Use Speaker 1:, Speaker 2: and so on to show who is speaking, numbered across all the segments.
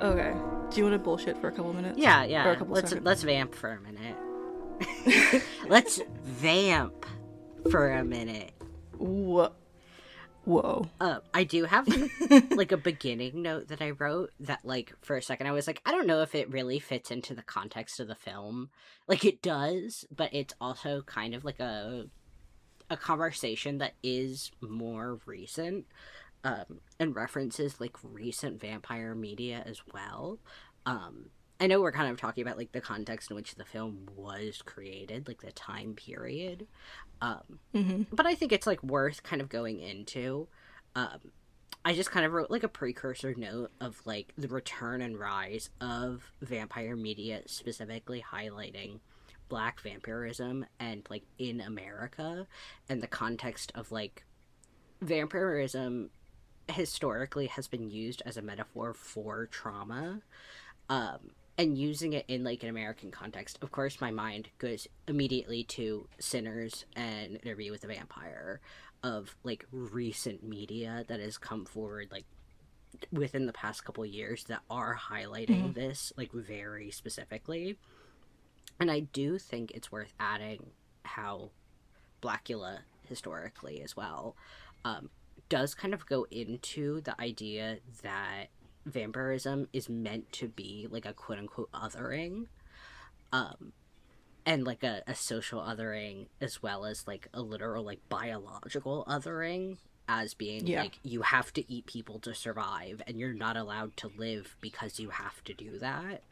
Speaker 1: Okay. Do you want to bullshit for a couple minutes?
Speaker 2: Yeah,
Speaker 1: Or a
Speaker 2: yeah.
Speaker 1: couple
Speaker 2: Let's
Speaker 1: seconds?
Speaker 2: let's vamp for a minute. Let's vamp for a minute.
Speaker 1: Whoa. Whoa.
Speaker 2: I do have like a beginning note that I wrote that, like, for a second I was like, I don't know if it really fits into the context of the film. Like, it does, but it's also kind of like a conversation that is more recent, and references like recent vampire media as well. I know we're kind of talking about like the context in which the film was created, like the time period,
Speaker 1: Mm-hmm.
Speaker 2: but I think it's like worth kind of going into. Um, I just kind of wrote like a precursor note of like the return and rise of vampire media, specifically highlighting black vampirism and like in America, and the context of like vampirism historically has been used as a metaphor for trauma, and using it in like an American context. Of course, my mind goes immediately to Sinners and Interview with the Vampire, of like recent media that has come forward like within the past couple years that are
Speaker 1: Mm-hmm.
Speaker 2: highlighting this like very specifically. And I do think it's worth adding how Blacula historically as well, um, does kind of go into the idea that vampirism is meant to be like a quote unquote othering, um, and like a social othering as well as like a literal like biological othering, as being
Speaker 1: Yeah.
Speaker 2: like you have to eat people to survive and you're not allowed to live because you have to do that.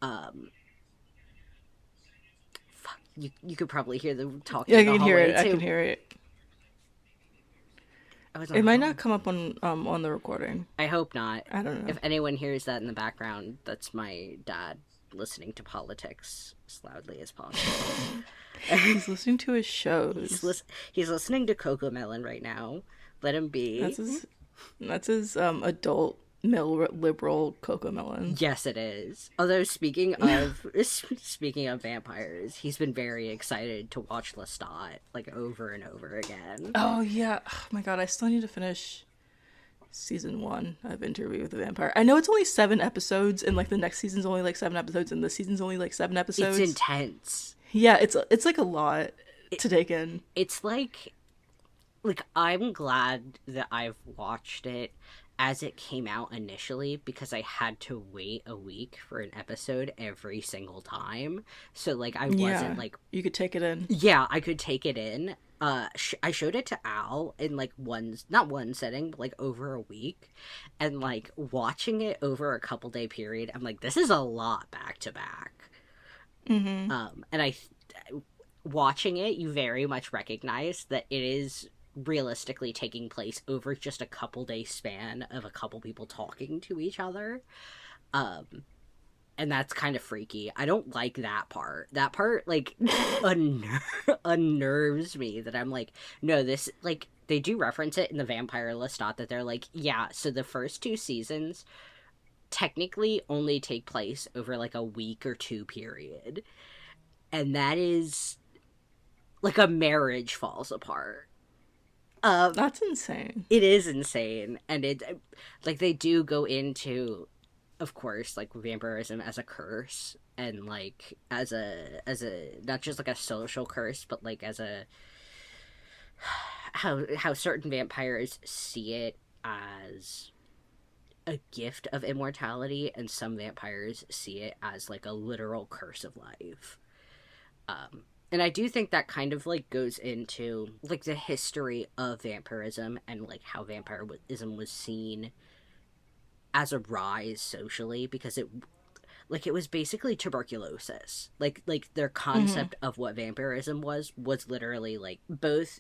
Speaker 2: um Fuck, you could probably hear them talking
Speaker 1: Yeah, I
Speaker 2: in the
Speaker 1: can hear
Speaker 2: hallway
Speaker 1: it. I can
Speaker 2: too.
Speaker 1: hear it.
Speaker 2: I was
Speaker 1: It
Speaker 2: on
Speaker 1: might
Speaker 2: home.
Speaker 1: not come up on the recording.
Speaker 2: I hope not.
Speaker 1: I don't
Speaker 2: If
Speaker 1: know.
Speaker 2: anyone hears that in the background, that's my dad listening to politics as loudly as possible.
Speaker 1: He's listening to his
Speaker 2: he's
Speaker 1: shows.
Speaker 2: lis- he's listening to Coco Melon right now. Let him
Speaker 1: That's
Speaker 2: be.
Speaker 1: his. That's his adult male liberal Coco Melon.
Speaker 2: Yes, it is. Although speaking of vampires, he's been very excited to watch Lestat like over and over again.
Speaker 1: Oh yeah. Oh my god, I still need to finish season 1 of Interview with the Vampire. I know it's only 7 episodes, and like the next season's only like 7 episodes, and this season's only like seven
Speaker 2: It's
Speaker 1: episodes.
Speaker 2: intense.
Speaker 1: Yeah, it's like a lot
Speaker 2: It,
Speaker 1: to take in.
Speaker 2: it's like I'm glad that I've watched it as it came out initially, because I had to wait a week for an episode every single time. So like I wasn't
Speaker 1: Yeah,
Speaker 2: like,
Speaker 1: you could take it in.
Speaker 2: yeah, I could take it in. I showed it to Al in like not one setting, but like over a week, and like watching it over a couple day period, I'm like, this is a lot back to back.
Speaker 1: Mm-hmm.
Speaker 2: And I watching it, you very much recognize that it is realistically taking place over just a couple day span of a couple people talking to each other. And that's kind of freaky. I don't like that part. That part, like, unnerves me, that I'm like, no, this, like, they do reference it in the Vampire Lestat, that they're like, yeah, so the first 2 seasons technically only take place over, like, a week or 2 period. And that is, like, a marriage falls apart.
Speaker 1: That's insane.
Speaker 2: It is insane. And it, like, they do go into, of course, like, vampirism as a curse, and, like, as a not just like a social curse, but like as a how certain vampires see it as a gift of immortality, and some vampires see it as like a literal curse of life. And I do think that kind of like goes into like the history of vampirism, and like how vampirism was seen as a rise socially, because it was basically tuberculosis. Like their concept of what vampirism was literally like both.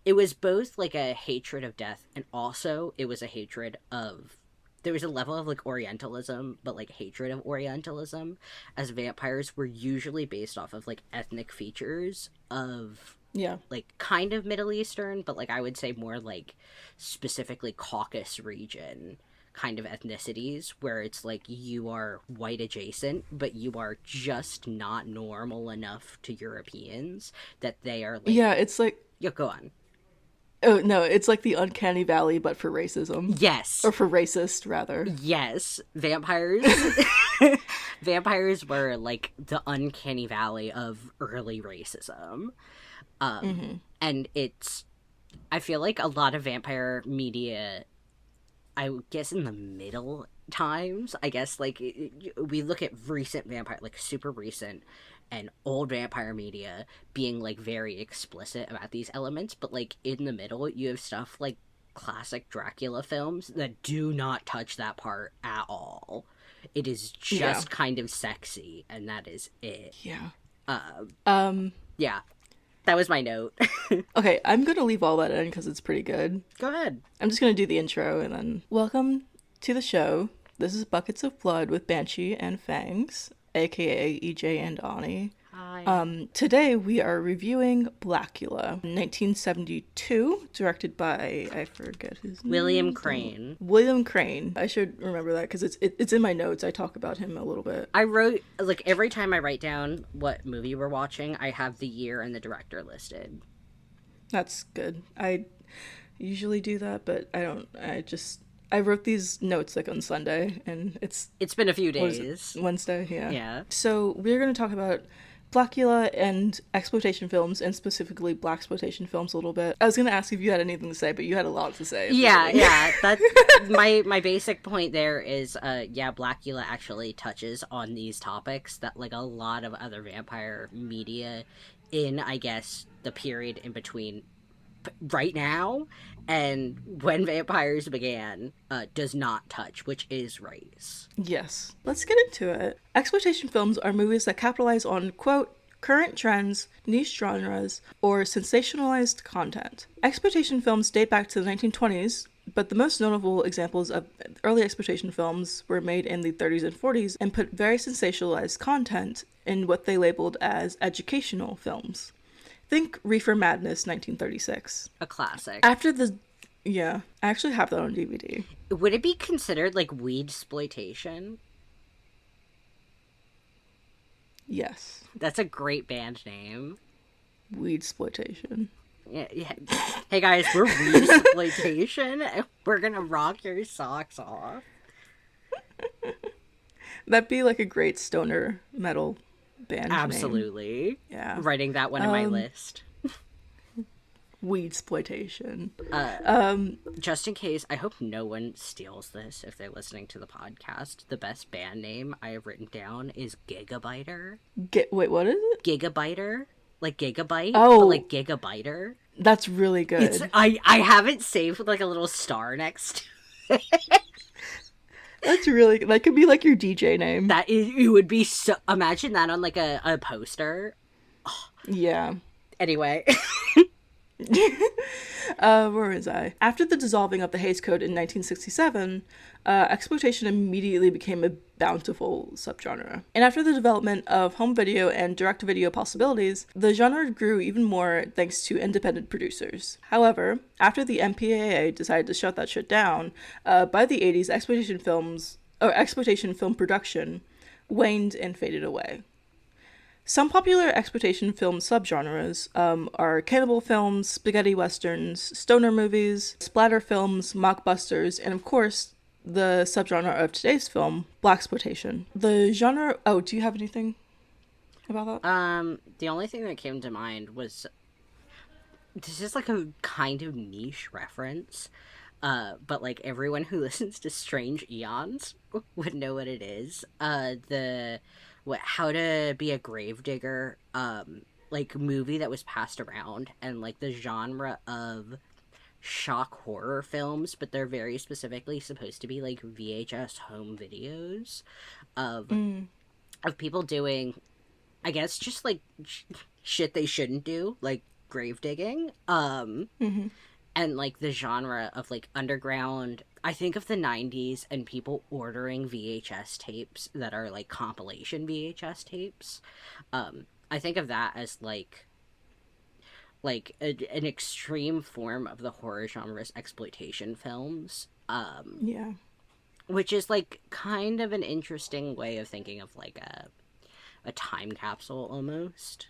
Speaker 2: It was both like a hatred of death, and also it was a hatred of, there was a level of like Orientalism, but like hatred of Orientalism, as vampires were usually based off of like ethnic features of,
Speaker 1: yeah,
Speaker 2: like kind of Middle Eastern, but like I would say more like specifically Caucasus region kind of ethnicities, where it's like you are white adjacent, but you are just not normal enough to Europeans that they are like,
Speaker 1: yeah, it's like,
Speaker 2: yeah, go on.
Speaker 1: Oh no, it's like the uncanny valley, but for racism.
Speaker 2: Yes.
Speaker 1: Or for racist, rather.
Speaker 2: Yes. Vampires vampires were like the uncanny valley of early racism. And it's, I feel like a lot of vampire media, I guess in the middle times, I guess, like, we look at recent vampire, like, super recent and old vampire media being, like, very explicit about these elements, but, like, in the middle, you have stuff like classic Dracula films that do not touch that part at all. It is just kind of sexy, and that is it.
Speaker 1: Yeah.
Speaker 2: Yeah. That was my note.
Speaker 1: Okay, I'm gonna leave all that in because it's pretty good.
Speaker 2: Go ahead.
Speaker 1: I'm just gonna do the intro and then... Welcome to the show. This is Buckets of Blood with Banshee and Fangs, aka EJ and Ani.
Speaker 2: Hi.
Speaker 1: Today we are reviewing Blacula, 1972, directed by, I forget his name.
Speaker 2: William Crane.
Speaker 1: William Crane. I should remember that because it's in my notes. I talk about him a little bit.
Speaker 2: I wrote, like, every time I write down what movie we're watching, I have the year and the director listed.
Speaker 1: That's good. I usually do that, but I don't. I wrote these notes like on Sunday, and it's
Speaker 2: been a few days.
Speaker 1: Wednesday, yeah.
Speaker 2: Yeah.
Speaker 1: So we're going to talk about Blacula and exploitation films, and specifically blaxploitation films a little bit. I was going to ask if you had anything to say, but you had a lot to say.
Speaker 2: Yeah. That's my basic point there is, Blacula actually touches on these topics that, like, a lot of other vampire media in, I guess, the period in between right now and when vampires began does not touch, which is race.
Speaker 1: Yes. Let's get into it. Exploitation films are movies that capitalize on, quote, current trends, niche genres, or sensationalized content. Exploitation films date back to the 1920s, but the most notable examples of early exploitation films were made in the 30s and 40s and put very sensationalized content in what they labeled as educational films. Think Reefer Madness, 1936.
Speaker 2: A classic.
Speaker 1: Yeah, I actually have that on DVD.
Speaker 2: Would it be considered like weed exploitation?
Speaker 1: Yes.
Speaker 2: That's a great band name.
Speaker 1: Weed exploitation.
Speaker 2: Yeah. Hey guys, we're weed exploitation, and we're gonna rock your socks off.
Speaker 1: That'd be like a great stoner metal band
Speaker 2: Absolutely.
Speaker 1: name. Yeah.
Speaker 2: Writing that one in my list.
Speaker 1: Weed exploitation.
Speaker 2: Just in case, I hope no one steals this if they're listening to the podcast. The best band name I have written down is Gigabiter.
Speaker 1: Wait, what is it?
Speaker 2: Gigabiter? Like gigabyte?
Speaker 1: Oh.
Speaker 2: But like Gigabiter?
Speaker 1: That's really good.
Speaker 2: I have it saved with like a little star next to it.
Speaker 1: That's really good. That could be like your DJ name.
Speaker 2: It would be so... Imagine that on like a poster.
Speaker 1: Yeah.
Speaker 2: Anyway.
Speaker 1: Where was I? After the dissolving of the Hays Code in 1967, exploitation immediately became a bountiful subgenre. And after the development of home video and direct-to-video possibilities, the genre grew even more thanks to independent producers. However, after the MPAA decided to shut that shit down, by the 80s, exploitation film production waned and faded away. Some popular exploitation film subgenres are cannibal films, spaghetti westerns, stoner movies, splatter films, mockbusters, and of course, the subgenre of today's film, blaxploitation. The genre... Oh, do you have anything about that?
Speaker 2: The only thing that came to mind was this is like a kind of niche reference, but like everyone who listens to Strange Eons would know what it is. How to Be a Gravedigger, like movie that was passed around, and like the genre of shock horror films, but they're very specifically supposed to be like VHS home videos of people doing, I guess, just like shit they shouldn't do, like grave digging. And like the genre of like underground, I think of the 90s and people ordering VHS tapes that are like compilation VHS tapes. I think of that as like an extreme form of the horror genre's exploitation films.
Speaker 1: Yeah.
Speaker 2: Which is like kind of an interesting way of thinking of like a time capsule almost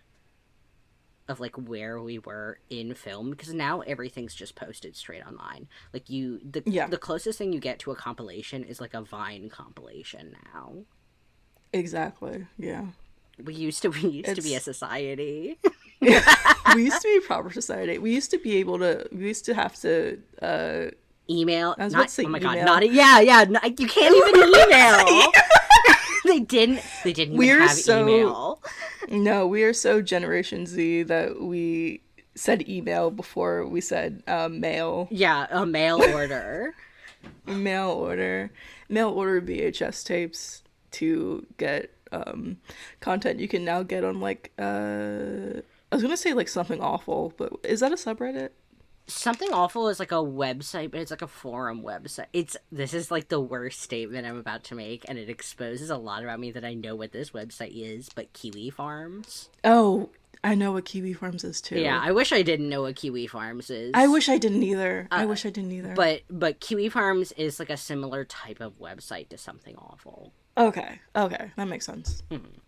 Speaker 2: of like where we were in film, because now everything's just posted straight online. Like the closest thing you get to a compilation is like a Vine compilation now.
Speaker 1: Exactly. Yeah.
Speaker 2: We used to be a society.
Speaker 1: We used to be a proper society. We used to have to
Speaker 2: email.
Speaker 1: I was about to say
Speaker 2: oh my
Speaker 1: email.
Speaker 2: God, not you can't even email. They didn't even have email.
Speaker 1: No, we are so Generation Z that we said email before we said mail.
Speaker 2: Yeah, a mail order.
Speaker 1: Mail order VHS tapes to get content you can now get on like I was gonna say like Something Awful, but is that a subreddit?
Speaker 2: Something Awful is like a website, but it's like a forum website. This is like the worst statement I'm about to make, and it exposes a lot about me that I know what this website is, but Kiwi Farms.
Speaker 1: Oh, I know what Kiwi Farms is too.
Speaker 2: Yeah, I wish I didn't know what Kiwi Farms is.
Speaker 1: I wish I didn't either.
Speaker 2: But Kiwi Farms is like a similar type of website to Something Awful.
Speaker 1: Okay, that makes sense. Mm-hmm.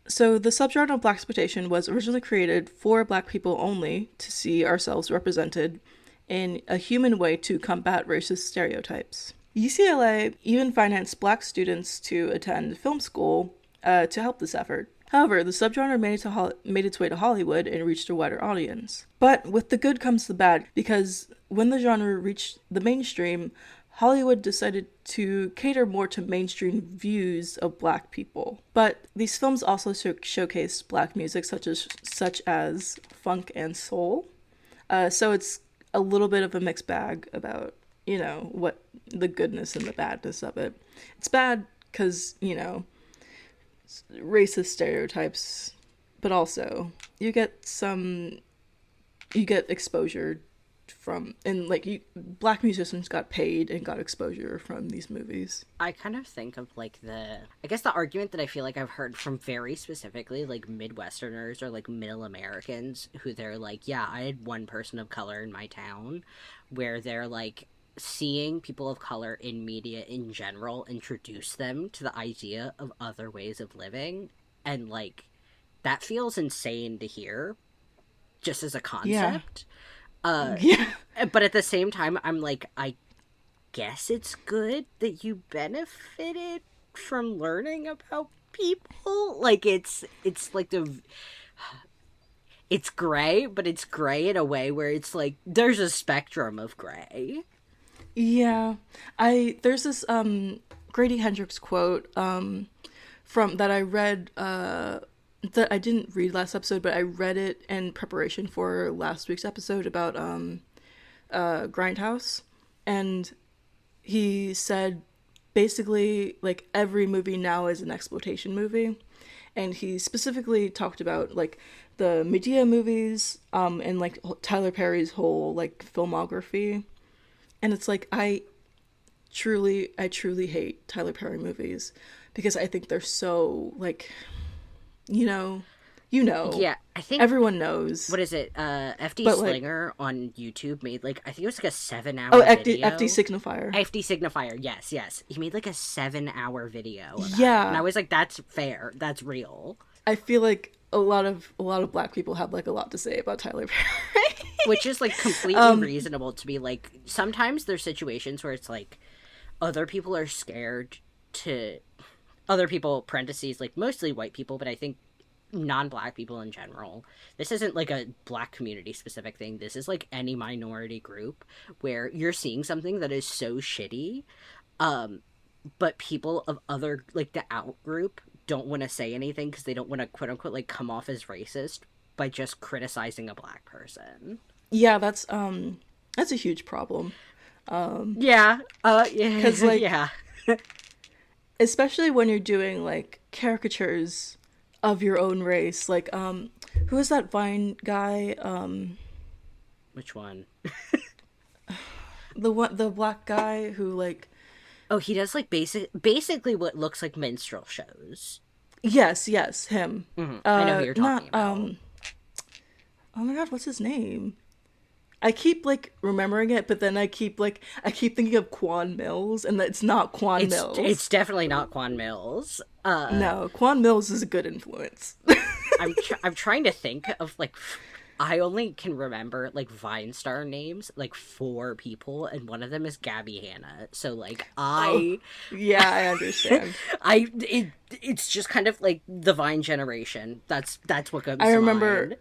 Speaker 1: So the subgenre of blaxploitation was originally created for Black people only, to see ourselves represented in a human way to combat racist stereotypes. UCLA even financed Black students to attend film school to help this effort. However, the subgenre made its way to Hollywood and reached a wider audience. But with the good comes the bad, because when the genre reached the mainstream, Hollywood decided to cater more to mainstream views of Black people. But these films also showcased Black music such as funk and soul. So it's a little bit of a mixed bag about, what the goodness and the badness of it. It's bad because, racist stereotypes, but also you get exposure from, and like Black musicians got paid and got exposure from these movies.
Speaker 2: I kind of think of like the argument that I feel like I've heard from very specifically like Midwesterners or like middle Americans, who they're like, yeah, I had one person of color in my town, where they're like seeing people of color in media in general introduce them to the idea of other ways of living, and like that feels insane to hear just as a concept. But at the same time, I'm like, I guess it's good that you benefited from learning about people. Like it's like it's gray, but it's gray in a way where it's like there's a spectrum of gray.
Speaker 1: Yeah, there's this Grady Hendrix quote from that I read that I didn't read last episode, but I read it in preparation for last week's episode about Grindhouse, and he said basically like every movie now is an exploitation movie, and he specifically talked about like the Medea movies, and like Tyler Perry's whole like filmography. And it's like I truly hate Tyler Perry movies because I think they're so like, you know,
Speaker 2: Yeah, I think,
Speaker 1: everyone knows.
Speaker 2: what is it? FD
Speaker 1: But like,
Speaker 2: Slinger on YouTube made like, I think it was like a 7 hour
Speaker 1: oh, FD
Speaker 2: video.
Speaker 1: Signifier.
Speaker 2: FD Signifier, yes, yes. He made like a 7 hour video about it. And I
Speaker 1: Yeah,
Speaker 2: was like, that's fair. That's real.
Speaker 1: I feel like a lot of black people have like a lot to say about Tyler Perry.
Speaker 2: Which is like completely reasonable to be like, sometimes there's situations where it's like other people are scared to, other people, parentheses, like mostly white people, but I think non-black people in general, this isn't like a black community specific thing, this is like any minority group where you're seeing something that is so shitty, but people of other, like the out group, don't want to say anything because they don't want to quote unquote like come off as racist by just criticizing a black person.
Speaker 1: Yeah, that's a huge problem.
Speaker 2: Yeah, yeah,
Speaker 1: Because like,
Speaker 2: yeah.
Speaker 1: especially when you're doing like caricatures of your own race, like who is that Vine guy?
Speaker 2: Which one?
Speaker 1: The black guy who like,
Speaker 2: Oh, he does like basically what looks like minstrel shows.
Speaker 1: yes, him.
Speaker 2: I know who you're talking about.
Speaker 1: Oh my god, what's his name? I keep like remembering it, but then I keep thinking of Quan Mills, and it's not Quan Mills.
Speaker 2: It's definitely not Quan Mills.
Speaker 1: No, Quan Mills is a good influence.
Speaker 2: I'm trying to think of like, I only can remember like Vine star names, like 4 people, and one of them is Gabby Hanna. So like
Speaker 1: Yeah, I understand.
Speaker 2: It's just kind of like the Vine generation. That's what comes to mind.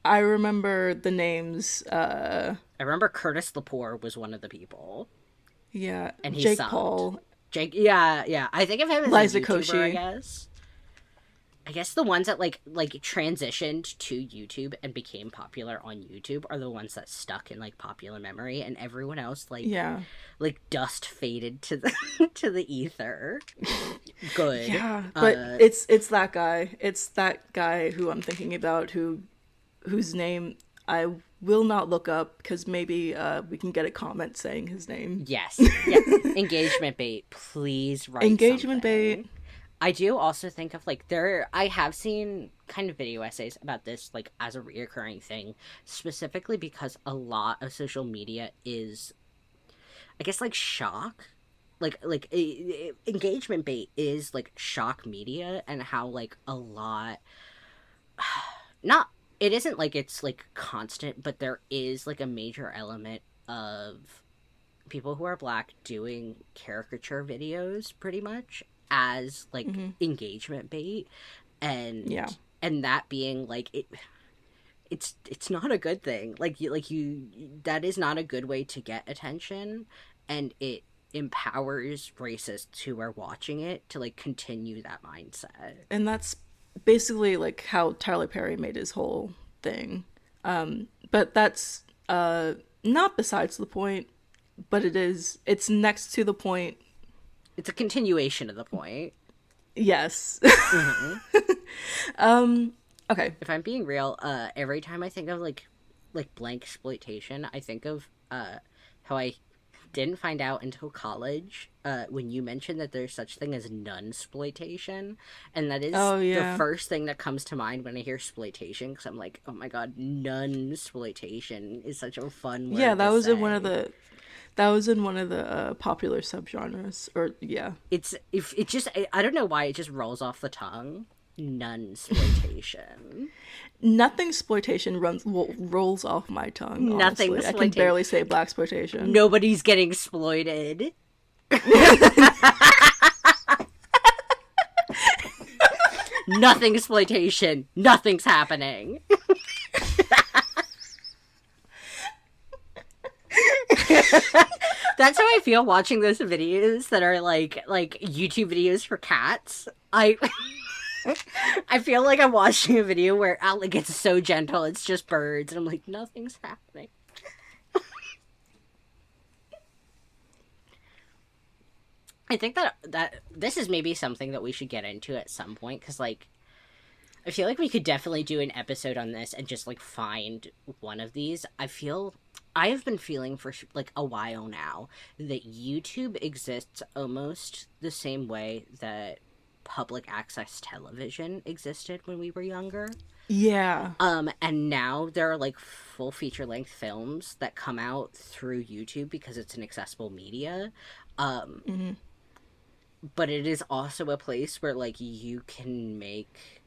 Speaker 1: I remember the names.
Speaker 2: I remember Curtis Lepore was one of the people.
Speaker 1: Yeah,
Speaker 2: And he
Speaker 1: Jake
Speaker 2: subbed.
Speaker 1: Paul.
Speaker 2: Yeah. I think of him as
Speaker 1: Liza
Speaker 2: a YouTuber,
Speaker 1: Koshy.
Speaker 2: I guess the ones that like transitioned to YouTube and became popular on YouTube are the ones that stuck in like popular memory, and everyone else like dust faded to the to the ether. Good.
Speaker 1: Yeah, but it's that guy. It's that guy who I'm thinking about, whose name I will not look up because maybe we can get a comment saying his name.
Speaker 2: Yes. Yeah. Engagement bait. Please write
Speaker 1: Engagement
Speaker 2: something.
Speaker 1: bait.
Speaker 2: I do also think of like I have seen kind of video essays about this like as a reoccurring thing, specifically because a lot of social media is, I guess, like shock. Engagement bait is like shock media, and how like a lot, not, it isn't like it's like constant, but there is like a major element of people who are black doing caricature videos pretty much as like engagement bait, and and that being like it's not a good thing. You that is not a good way to get attention, and it empowers racists who are watching it to like continue that mindset.
Speaker 1: And that's basically like how Tyler Perry made his whole thing. But that's not besides the point, but it's next to the point.
Speaker 2: It's a continuation of the point.
Speaker 1: Yes. Okay.
Speaker 2: If I'm being real, every time I think of like blank exploitation, I think of how I didn't find out until college when you mentioned that there's such thing as nunsploitation, and that is the first thing that comes to mind when I hear exploitation, because I'm like, oh my god, nunsploitation is such a fun word.
Speaker 1: Yeah, that
Speaker 2: to
Speaker 1: was
Speaker 2: say.
Speaker 1: in one of the popular subgenres, or yeah.
Speaker 2: It just, I don't know why it just rolls off the tongue. Nunsploitation.
Speaker 1: Nothing exploitation rolls off my tongue. Nothing. I can barely say black exploitation.
Speaker 2: Nobody's getting exploited. Nothing exploitation. Nothing's happening. That's how I feel watching those videos that are like YouTube videos for cats. I feel like I'm watching a video where like it's so gentle, it's just birds, and I'm like, nothing's happening. I think that this is maybe something that we should get into at some point, because like I feel like we could definitely do an episode on this and just like find one of these. I have been feeling for like a while now that YouTube exists almost the same way that public access television existed when we were younger.
Speaker 1: Yeah.
Speaker 2: And now there are like full feature length films that come out through YouTube because it's an accessible media.
Speaker 1: Mm-hmm.
Speaker 2: But it is also a place where like you can make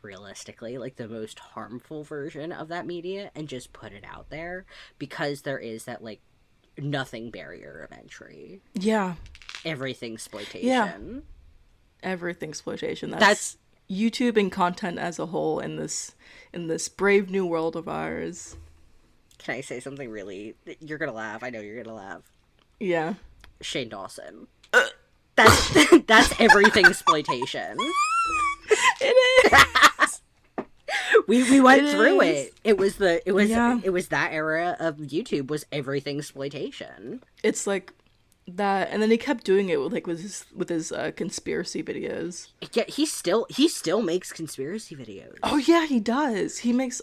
Speaker 2: realistically like the most harmful version of that media and just put it out there because there is that like nothing barrier of entry.
Speaker 1: Yeah.
Speaker 2: Everything exploitation.
Speaker 1: Yeah. Everything exploitation. That's YouTube and content as a whole in this brave new world of ours.
Speaker 2: Can I say something really? You're gonna laugh. I know you're gonna laugh.
Speaker 1: Yeah.
Speaker 2: Shane Dawson. That's everything exploitation.
Speaker 1: It is.
Speaker 2: We went through it. It was that era of YouTube was everything exploitation.
Speaker 1: It's like that, and then he kept doing it with his conspiracy videos.
Speaker 2: Yeah, he still makes conspiracy videos.
Speaker 1: Oh yeah, he does. He makes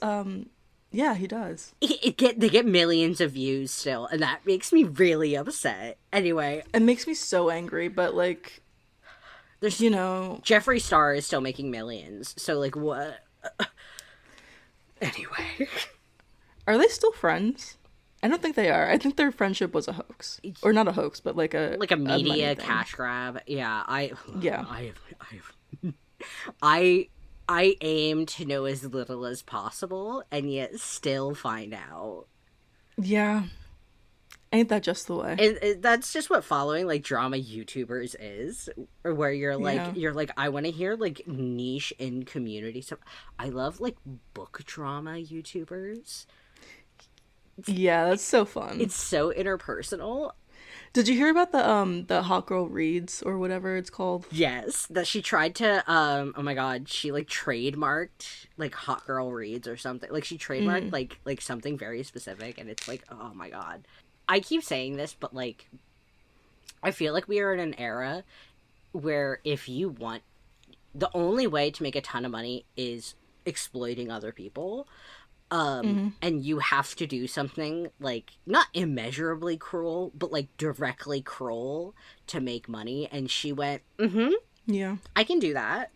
Speaker 1: yeah, he does.
Speaker 2: They get millions of views still, and that makes me really upset. Anyway,
Speaker 1: it makes me so angry, but like, there's
Speaker 2: Jeffree Star is still making millions. So like, what? Anyway,
Speaker 1: are they still friends? I don't think they are. I think their friendship was a hoax, or not a hoax, but like a
Speaker 2: media cash grab. Yeah, I aim to know as little as possible, and yet still find out.
Speaker 1: Yeah, ain't that just the way?
Speaker 2: That's just what following like drama YouTubers is, or where you're like I want to hear like niche in community stuff. I love like book drama YouTubers.
Speaker 1: Yeah, that's so fun.
Speaker 2: It's so interpersonal.
Speaker 1: Did you hear about the Hot Girl Reads or whatever it's called?
Speaker 2: Yes, that she tried to oh my god, she like trademarked like Hot Girl Reads or something. Like she trademarked like something very specific, and it's like, oh my god. I keep saying this, but like I feel like we are in an era where if you want, the only way to make a ton of money is exploiting other people. And you have to do something like not immeasurably cruel, but like directly cruel to make money. And she went,
Speaker 1: yeah,
Speaker 2: I can do that.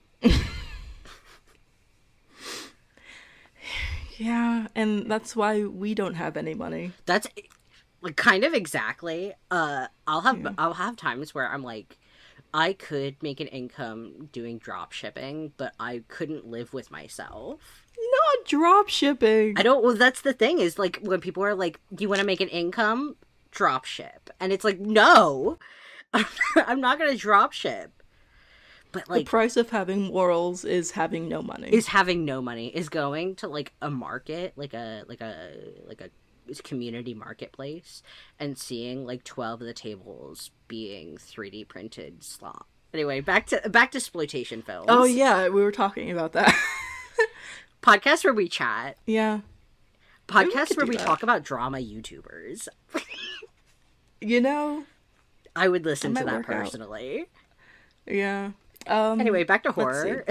Speaker 1: Yeah, and that's why we don't have any money.
Speaker 2: That's like kind of exactly. I'll have times where I'm like, I could make an income doing drop shipping, but I couldn't live with myself.
Speaker 1: Not drop shipping.
Speaker 2: Well, that's the thing is like when people are like, do you want to make an income? Drop ship. And it's like, no, I'm not going to drop ship. But like
Speaker 1: the price of having morals is having no money.
Speaker 2: Is going to like a market, like a community marketplace and seeing like 12 of the tables being 3D printed slop. Anyway, back to exploitation films.
Speaker 1: Oh yeah, we were talking about that.
Speaker 2: Podcast where we chat.
Speaker 1: Yeah.
Speaker 2: Podcast where we talk about drama YouTubers. I would listen to that personally.
Speaker 1: Yeah.
Speaker 2: Anyway, back to horror.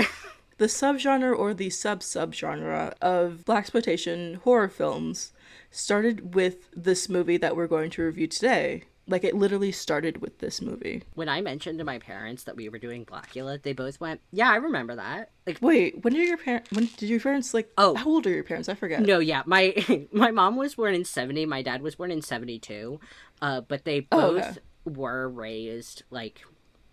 Speaker 1: The subgenre or the subgenre of blaxploitation horror films started with this movie that we're going to review today. Like, it literally started with this movie.
Speaker 2: When I mentioned to my parents that we were doing Blacula, they both went, yeah, I remember that. Like,
Speaker 1: wait, when did your parents, like, how old are your parents? I forget.
Speaker 2: No, yeah, my mom was born in 70, my dad was born in 72, but they both were raised, like,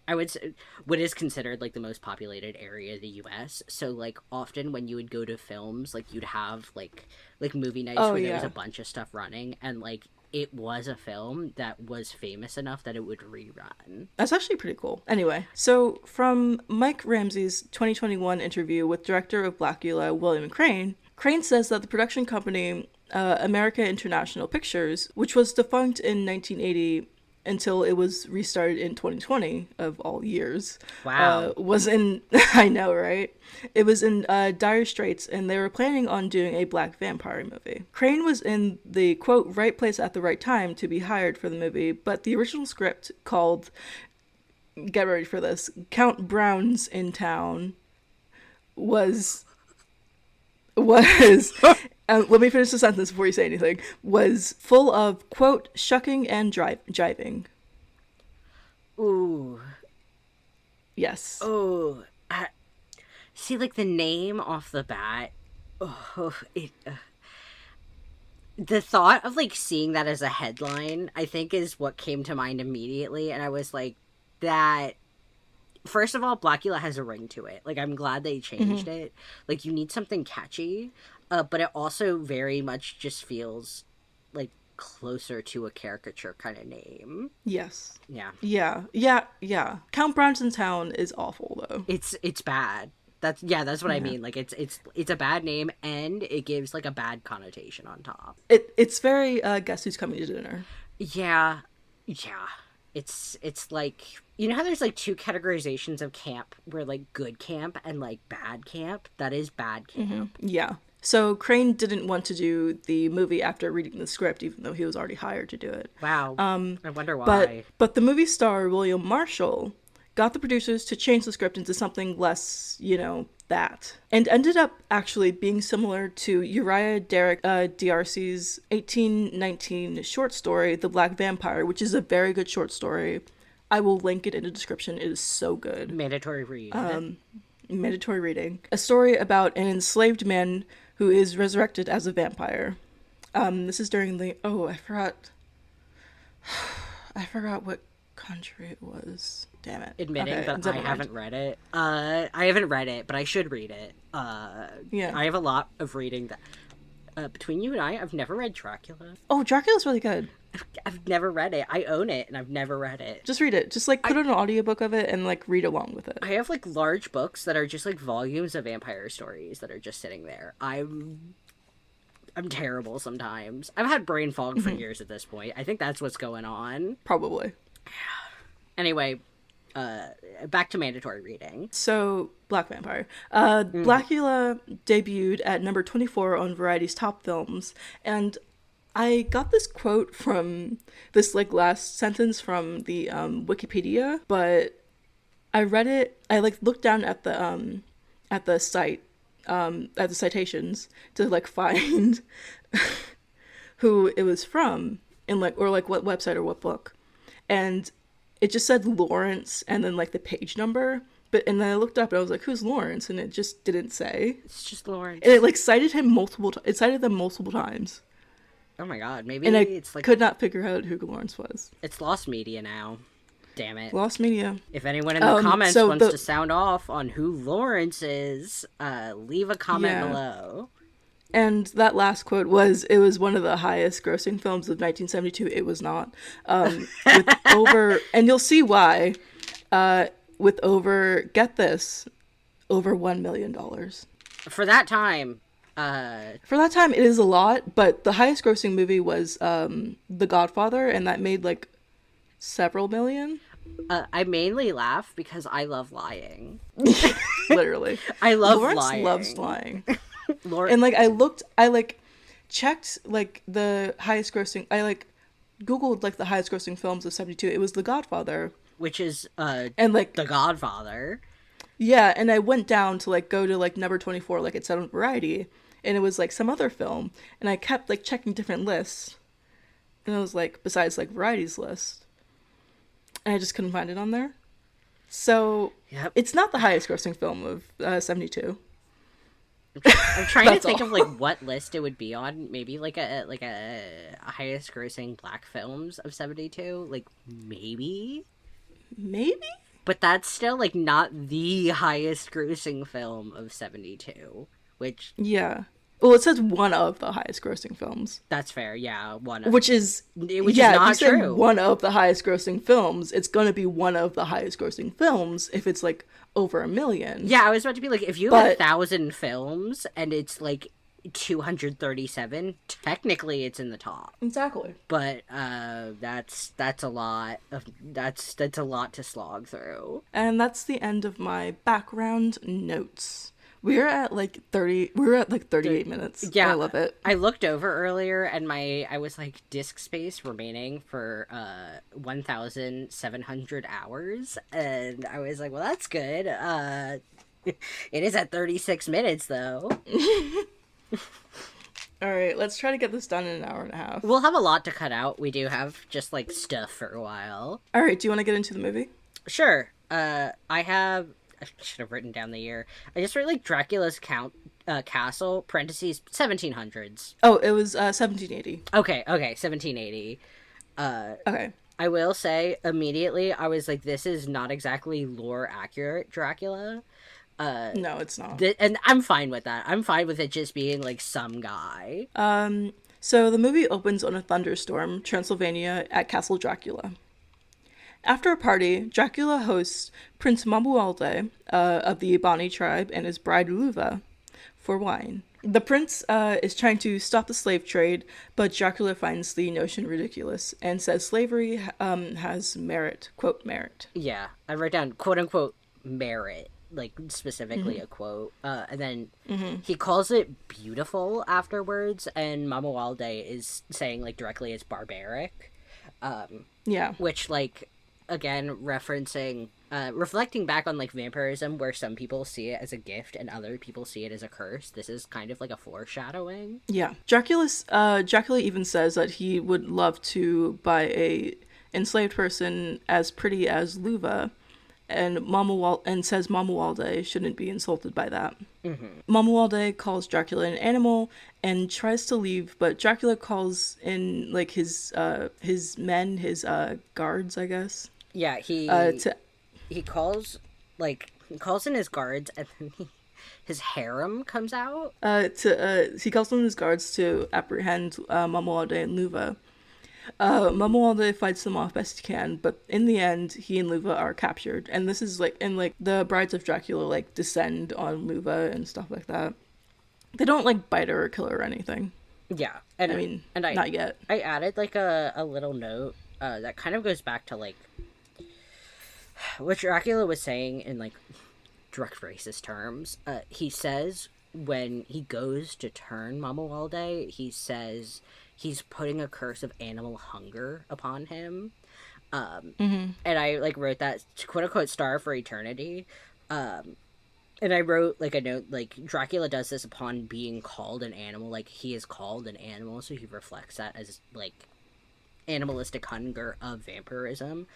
Speaker 2: I would say, what is considered, like, the most populated area of the U.S., so, like, often when you would go to films, like, you'd have, like movie nights where there was a bunch of stuff running, and, like, it was a film that was famous enough that it would rerun. That's
Speaker 1: actually pretty cool. Anyway, so from Mike Ramsey's 2021 interview with director of Blacula, William Crane says that the production company, America International Pictures, which was defunct in 1980 until it was restarted in 2020, of all years.
Speaker 2: Wow.
Speaker 1: Was in, I know, right? It was in dire straits, and they were planning on doing a black vampire movie. Crane was in the, quote, right place at the right time to be hired for the movie, but the original script called, get ready for this, Count Brown's in Town, was was, let me finish the sentence before you say anything, was full of, quote, shucking and jiving.
Speaker 2: Ooh.
Speaker 1: Yes.
Speaker 2: Oh. See, like, the name off the bat, the thought of, like, seeing that as a headline, I think, is what came to mind immediately, and I was like, that... First of all, Blacula has a ring to it. Like, I'm glad they changed it. Like, you need something catchy, but it also very much just feels, like, closer to a caricature kind of name.
Speaker 1: Yes.
Speaker 2: Yeah.
Speaker 1: Yeah. Count Town is awful, though.
Speaker 2: It's bad. That's what I mean. Like, it's a bad name, and it gives, like, a bad connotation on top.
Speaker 1: It's very Guess Who's Coming to Dinner.
Speaker 2: Yeah. It's like, you know how there's, like, two categorizations of camp, where, like, good camp and, like, bad camp? That is bad camp.
Speaker 1: Yeah. So Crane didn't want to do the movie after reading the script, even though he was already hired to do it.
Speaker 2: Wow. I wonder why.
Speaker 1: But the movie star William Marshall got the producers to change the script into something less, that. And ended up actually being similar to Uriah Derek D'Arcy's 1819 short story, The Black Vampire, which is a very good short story. I will link it in the description. It is so good.
Speaker 2: Mandatory read.
Speaker 1: Mandatory reading. A story about an enslaved man who is resurrected as a vampire. This is during the... Oh, I forgot. I forgot what country it was. Damn it.
Speaker 2: Admitting that I haven't read it. I haven't read it, but I should read it.
Speaker 1: Yeah.
Speaker 2: I have a lot of reading that... between you and I've never read Dracula.
Speaker 1: Oh, Dracula's really good.
Speaker 2: I've never read it. I own it, and I've never read it.
Speaker 1: Just read it. Just, like, put on an audiobook of it and, like, read along with it.
Speaker 2: I have, like, large books that are just, like, volumes of vampire stories that are just sitting there. I'm terrible sometimes. I've had brain fog for years at this point. I think that's what's going on.
Speaker 1: Probably.
Speaker 2: Anyway, back to mandatory reading.
Speaker 1: So, Black Vampire. Blacula debuted at number 24 on Variety's top films, and I got this quote from this, like, last sentence from the Wikipedia, but I read it. I, like, looked down at the site, at the citations to, like, find who it was from and, like, or, like, what website or what book, and it just said Lawrence and then, like, the page number. And then I looked up and I was like, who's Lawrence? And it just didn't say.
Speaker 2: It's just Lawrence.
Speaker 1: And it, like, cited him it cited them multiple times.
Speaker 2: Oh my god, maybe
Speaker 1: and
Speaker 2: it's like...
Speaker 1: could not figure out who Lawrence was.
Speaker 2: It's lost media now. Damn it.
Speaker 1: Lost media.
Speaker 2: If anyone in the comments wants to sound off on who Lawrence is, leave a comment below.
Speaker 1: And that last quote was, it was one of the highest grossing films of 1972. It was not. With over, and you'll see why, with over, get this, over $1 million.
Speaker 2: For that time.
Speaker 1: For that time, it is a lot, but the highest grossing movie was The Godfather, and that made, like, several million.
Speaker 2: I mainly laugh because I love lying.
Speaker 1: Literally.
Speaker 2: I love
Speaker 1: Lawrence
Speaker 2: lying.
Speaker 1: Loves lying.
Speaker 2: And,
Speaker 1: like, I checked, like, the highest grossing, I, like, Googled, like, the highest grossing films of 72. It was The Godfather.
Speaker 2: Which is,
Speaker 1: and, like,
Speaker 2: The Godfather.
Speaker 1: Yeah, and I went down to, like, go to, like, number 24, like it said on Variety, and it was, like, some other film, and I kept, like, checking different lists, and it was, like, besides, like, Variety's list, and I just couldn't find it on there. So, It's not the highest grossing film of 72.
Speaker 2: I'm trying to think of, like, what list it would be on. Maybe like a highest grossing black films of 72. Like, maybe. But that's still, like, not the highest grossing film of 72. Which...
Speaker 1: Yeah. Well, it says one of the highest grossing films.
Speaker 2: That's fair, yeah. One of...
Speaker 1: Which is
Speaker 2: not
Speaker 1: if you say
Speaker 2: true.
Speaker 1: One of the highest grossing films, it's gonna be one of the highest grossing films if it's, like, over $1 million.
Speaker 2: Yeah, I was about to be like, if you have 1,000 films and it's, like, 237, technically it's in the top.
Speaker 1: Exactly.
Speaker 2: But that's a lot of that's a lot to slog through.
Speaker 1: And that's the end of my background notes. We're at like 38 minutes.
Speaker 2: Yeah,
Speaker 1: I love it.
Speaker 2: I looked over earlier and I was like, disk space remaining for 1,700 hours, and I was like, well, that's good. It is at 36 minutes though.
Speaker 1: All right, let's try to get this done in an hour and a half.
Speaker 2: We'll have a lot to cut out. We do have just like stuff for a while.
Speaker 1: All right, do you want to get into the movie?
Speaker 2: Sure. I should have written down the year. I just wrote like Dracula's castle parentheses 1700s.
Speaker 1: Oh, it was 1780.
Speaker 2: Okay, 1780.
Speaker 1: Okay.
Speaker 2: I will say immediately I was like, this is not exactly lore accurate Dracula.
Speaker 1: No, it's not.
Speaker 2: And I'm fine with that. I'm fine with it just being like some guy.
Speaker 1: So the movie opens on a thunderstorm, Transylvania, at Castle Dracula. After a party, Dracula hosts Prince Mamualde of the Ibani tribe and his bride Luva for wine. The prince is trying to stop the slave trade, but Dracula finds the notion ridiculous and says slavery has merit, quote, merit.
Speaker 2: Yeah, I wrote down quote unquote merit, like specifically a quote. And then he calls it beautiful afterwards, and Mamualde is saying like directly it's barbaric.
Speaker 1: Yeah.
Speaker 2: Which like again reflecting back on like vampirism, where some people see it as a gift and other people see it as a curse. This is kind of like a foreshadowing.
Speaker 1: Yeah. Dracula even says that he would love to buy a enslaved person as pretty as Luva, and says Mamualde shouldn't be insulted by that. Mamualde calls Dracula an animal and tries to leave, but Dracula calls in like his men, his guards, I guess.
Speaker 2: Yeah, he calls in his guards, and then his harem comes out.
Speaker 1: He calls in his guards to apprehend Mamualde and Luva. Mamualde fights them off best he can, but in the end, he and Luva are captured. And this is the brides of Dracula like descend on Luva and stuff like that. They don't like bite her or kill her or anything.
Speaker 2: Yeah,
Speaker 1: not yet.
Speaker 2: I added like a little note that kind of goes back to like what Dracula was saying in like direct racist terms. He says when he goes to turn Mamualde, he says he's putting a curse of animal hunger upon him. And I like wrote that quote unquote star for eternity. And I wrote like a note like Dracula does this upon being called an animal. Like he is called an animal, so he reflects that as like animalistic hunger of vampirism.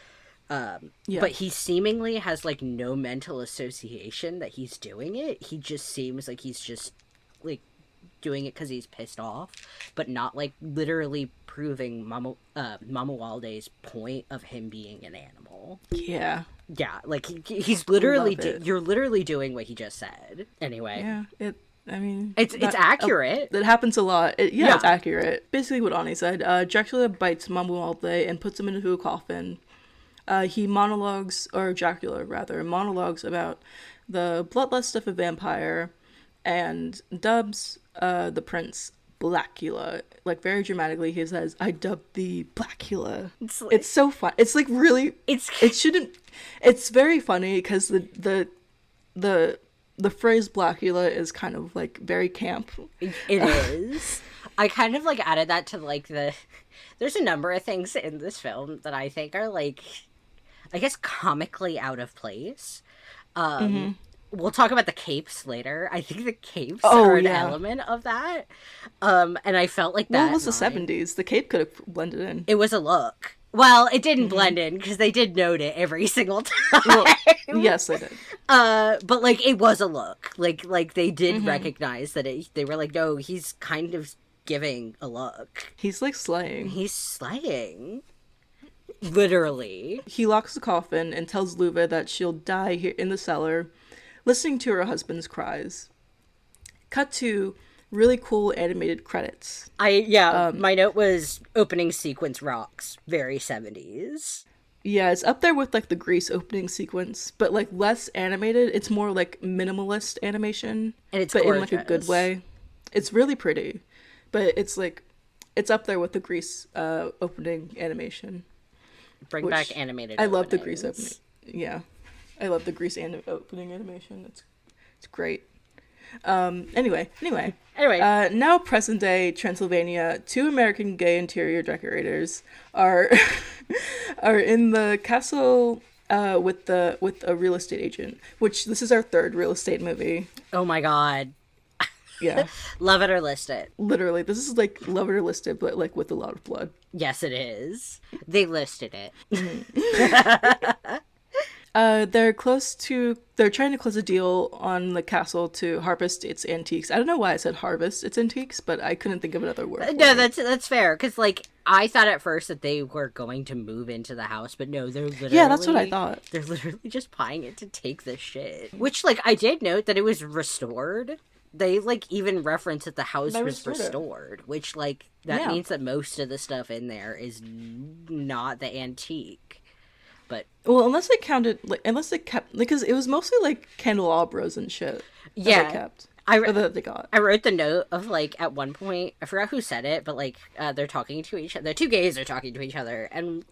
Speaker 2: But he seemingly has like no mental association that he's doing it. He just seems like he's just like doing it because he's pissed off, but not like literally proving Mamualde's point of him being an animal.
Speaker 1: Yeah,
Speaker 2: like he's literally you're literally doing what he just said. Anyway,
Speaker 1: yeah,
Speaker 2: it's accurate.
Speaker 1: That happens a lot. It's accurate. Basically, what Ani said. Dracula bites Mamualde and puts him into a coffin. Dracula monologues about the bloodlust of a vampire, and dubs the prince Blacula. Like very dramatically, he says, "I dubbed thee Blacula." It's so fun. It's like really. It's very funny because the phrase Blacula is kind of like very camp.
Speaker 2: It is. I kind of like added that to like there's a number of things in this film that I think are like, I guess, comically out of place. We'll talk about the capes later. I think the capes are an element of that. And I felt like that.
Speaker 1: Well, it was the 70s. The cape could have blended in.
Speaker 2: It was a look. Well, it didn't blend in because they did note it every single time. Well,
Speaker 1: yes, they did.
Speaker 2: But like it was a look. Like they did recognize that they were like, no, he's kind of giving a look.
Speaker 1: He's like slaying.
Speaker 2: He's slaying. Literally.
Speaker 1: He locks the coffin and tells Luva that she'll die here in the cellar, listening to her husband's cries. Cut to really cool animated credits.
Speaker 2: My note was opening sequence rocks. Very 70s.
Speaker 1: Yeah, it's up there with like the Grease opening sequence, but like less animated. It's more like minimalist animation.
Speaker 2: And it's
Speaker 1: but
Speaker 2: gorgeous.
Speaker 1: In like a good way. It's really pretty. But it's like it's up there with the Grease opening animation.
Speaker 2: Bring back animated
Speaker 1: I love the Grease opening. Yeah. I love the Grease opening animation. It's great. Anyway. Now present day Transylvania, two American gay interior decorators are in the castle with a real estate agent. Which this is our third real estate movie.
Speaker 2: Oh my god.
Speaker 1: Yeah.
Speaker 2: Love it or list it.
Speaker 1: Literally, this is like Love It or List It, but like with a lot of blood.
Speaker 2: Yes, it is. They listed it.
Speaker 1: They're trying to close a deal on the castle to harvest its antiques. I don't know why I said harvest its antiques, but I couldn't think of another word.
Speaker 2: No, that's fair. Because, like, I thought at first that they were going to move into the house, but no, they're literally...
Speaker 1: Yeah, that's what I thought.
Speaker 2: They're literally just buying it to take this shit. Which, like, I did note that it was restored. They, like, even reference that the house was restored. Which, like, that means that most of the stuff in there is not the antique. But
Speaker 1: well, unless they kept, because it was mostly like candelabras and shit.
Speaker 2: Yeah,
Speaker 1: that they kept. That they got.
Speaker 2: I wrote the note of like at one point I forgot who said it, but like they're talking to each other. The two gays are talking to each other, and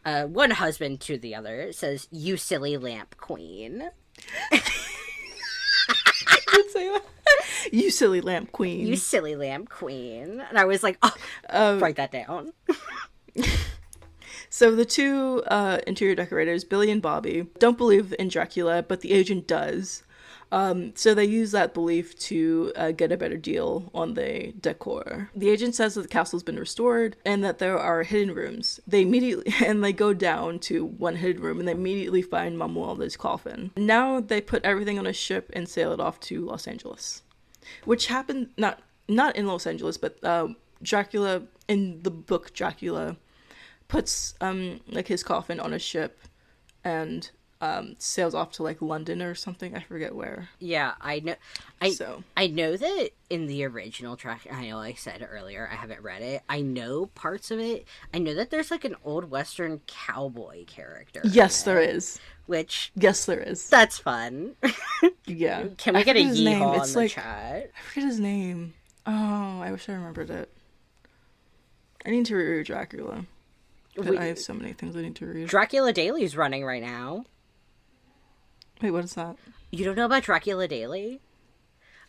Speaker 2: one husband to the other says, "You silly lamp queen."
Speaker 1: I did say that. You silly lamp queen.
Speaker 2: You silly lamp queen. And I was like, oh, write that down.
Speaker 1: So the two interior decorators, Billy and Bobby, don't believe in Dracula, but the agent does. So they use that belief to get a better deal on the decor. The agent says that the castle's been restored and that there are hidden rooms. They go down to one hidden room and they immediately find Mamualda's coffin. Now they put everything on a ship and sail it off to Los Angeles, which happened not in Los Angeles, but Dracula in the book Dracula puts like his coffin on a ship and sails off to like London or something. I forget where.
Speaker 2: Yeah, I know. I know that in the original track, I know I said earlier I haven't read it. I know parts of it. I know that there's like an old Western cowboy character.
Speaker 1: Yes, there is.
Speaker 2: Yes,
Speaker 1: there is.
Speaker 2: That's fun.
Speaker 1: Yeah.
Speaker 2: Can we get a yeehaw in the chat?
Speaker 1: I forget his name. Oh, I wish I remembered it. I need to reread Dracula. But I have so many things I need to read.
Speaker 2: Dracula Daily's running right now.
Speaker 1: Wait, what is that?
Speaker 2: You don't know about Dracula Daily?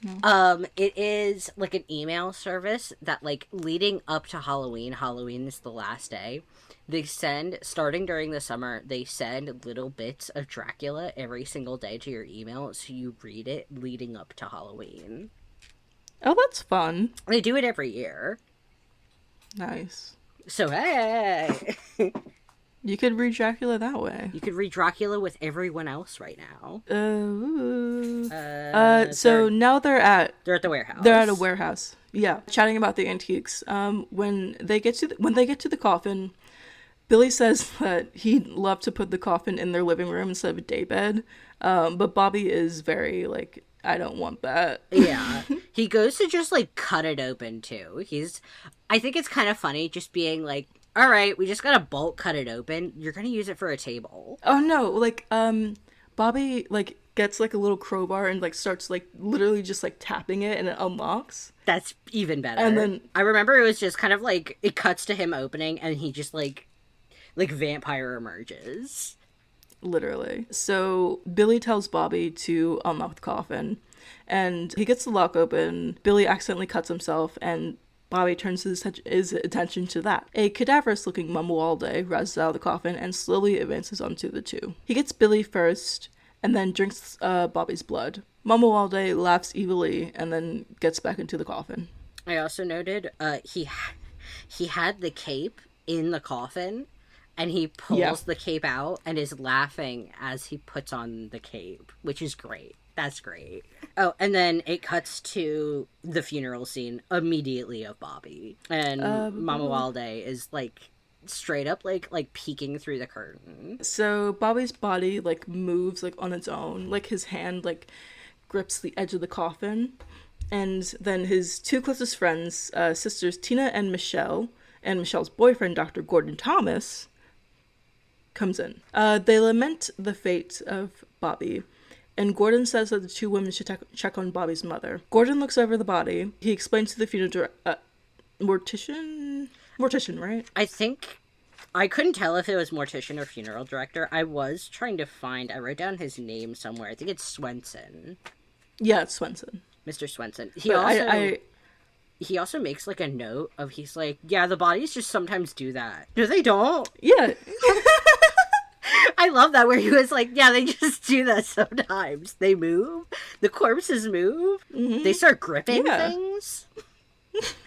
Speaker 1: No.
Speaker 2: It is like an email service that, like, leading up to Halloween is the last day, they send, starting during the summer, they send little bits of Dracula every single day to your email, so you read it leading up to Halloween.
Speaker 1: Oh, that's fun.
Speaker 2: They do it every year.
Speaker 1: Nice.
Speaker 2: So, hey!
Speaker 1: You could read Dracula that way.
Speaker 2: You could read Dracula with everyone else right now.
Speaker 1: So now they're at
Speaker 2: the warehouse.
Speaker 1: They're at a warehouse. Yeah, chatting about the antiques. When they get to the coffin, Billy says that he'd love to put the coffin in their living room instead of a daybed. But Bobby is very like, I don't want that.
Speaker 2: Yeah. He goes to just like cut it open too. I think it's kind of funny just being like, all right, we just gotta bolt cut it open. You're gonna use it for a table.
Speaker 1: Oh no, like, Bobby, like, gets, like, a little crowbar and, like, starts, like, literally just, like, tapping it and it unlocks.
Speaker 2: That's even better.
Speaker 1: And then...
Speaker 2: I remember it was just kind of, like, it cuts to him opening and he just, like vampire emerges.
Speaker 1: Literally. So, Billy tells Bobby to unlock the coffin, and he gets the lock open. Billy accidentally cuts himself, and Bobby turns his attention to that. A cadaverous-looking Mamualde rises out of the coffin and slowly advances onto the two. He gets Billy first, and then drinks Bobby's blood. Mamualde laughs evilly and then gets back into the coffin.
Speaker 2: I also noted he had the cape in the coffin, and he pulls the cape out and is laughing as he puts on the cape, which is great. That's great. Oh, and then it cuts to the funeral scene immediately of Bobby. And Mama Walde is, like, straight up, like peeking through the curtain.
Speaker 1: So Bobby's body, like, moves, like, on its own. Like, his hand, like, grips the edge of the coffin. And then his two closest friends, sisters Tina and Michelle's boyfriend, Dr. Gordon Thomas, comes in. They lament the fate of Bobby. And Gordon says that the two women should check on Bobby's mother. Gordon looks over the body. He explains to the funeral mortician, right?
Speaker 2: I think I couldn't tell if it was mortician or funeral director. I was trying to find. I wrote down his name somewhere. I think it's Swenson.
Speaker 1: Yeah, it's Swenson.
Speaker 2: Mr. Swenson. He also makes like a note of he's like, yeah, the bodies just sometimes do that. No, they don't.
Speaker 1: Yeah.
Speaker 2: I love that where he was like, yeah, they just do that sometimes. They move. The corpses move.
Speaker 1: Mm-hmm.
Speaker 2: They start gripping things.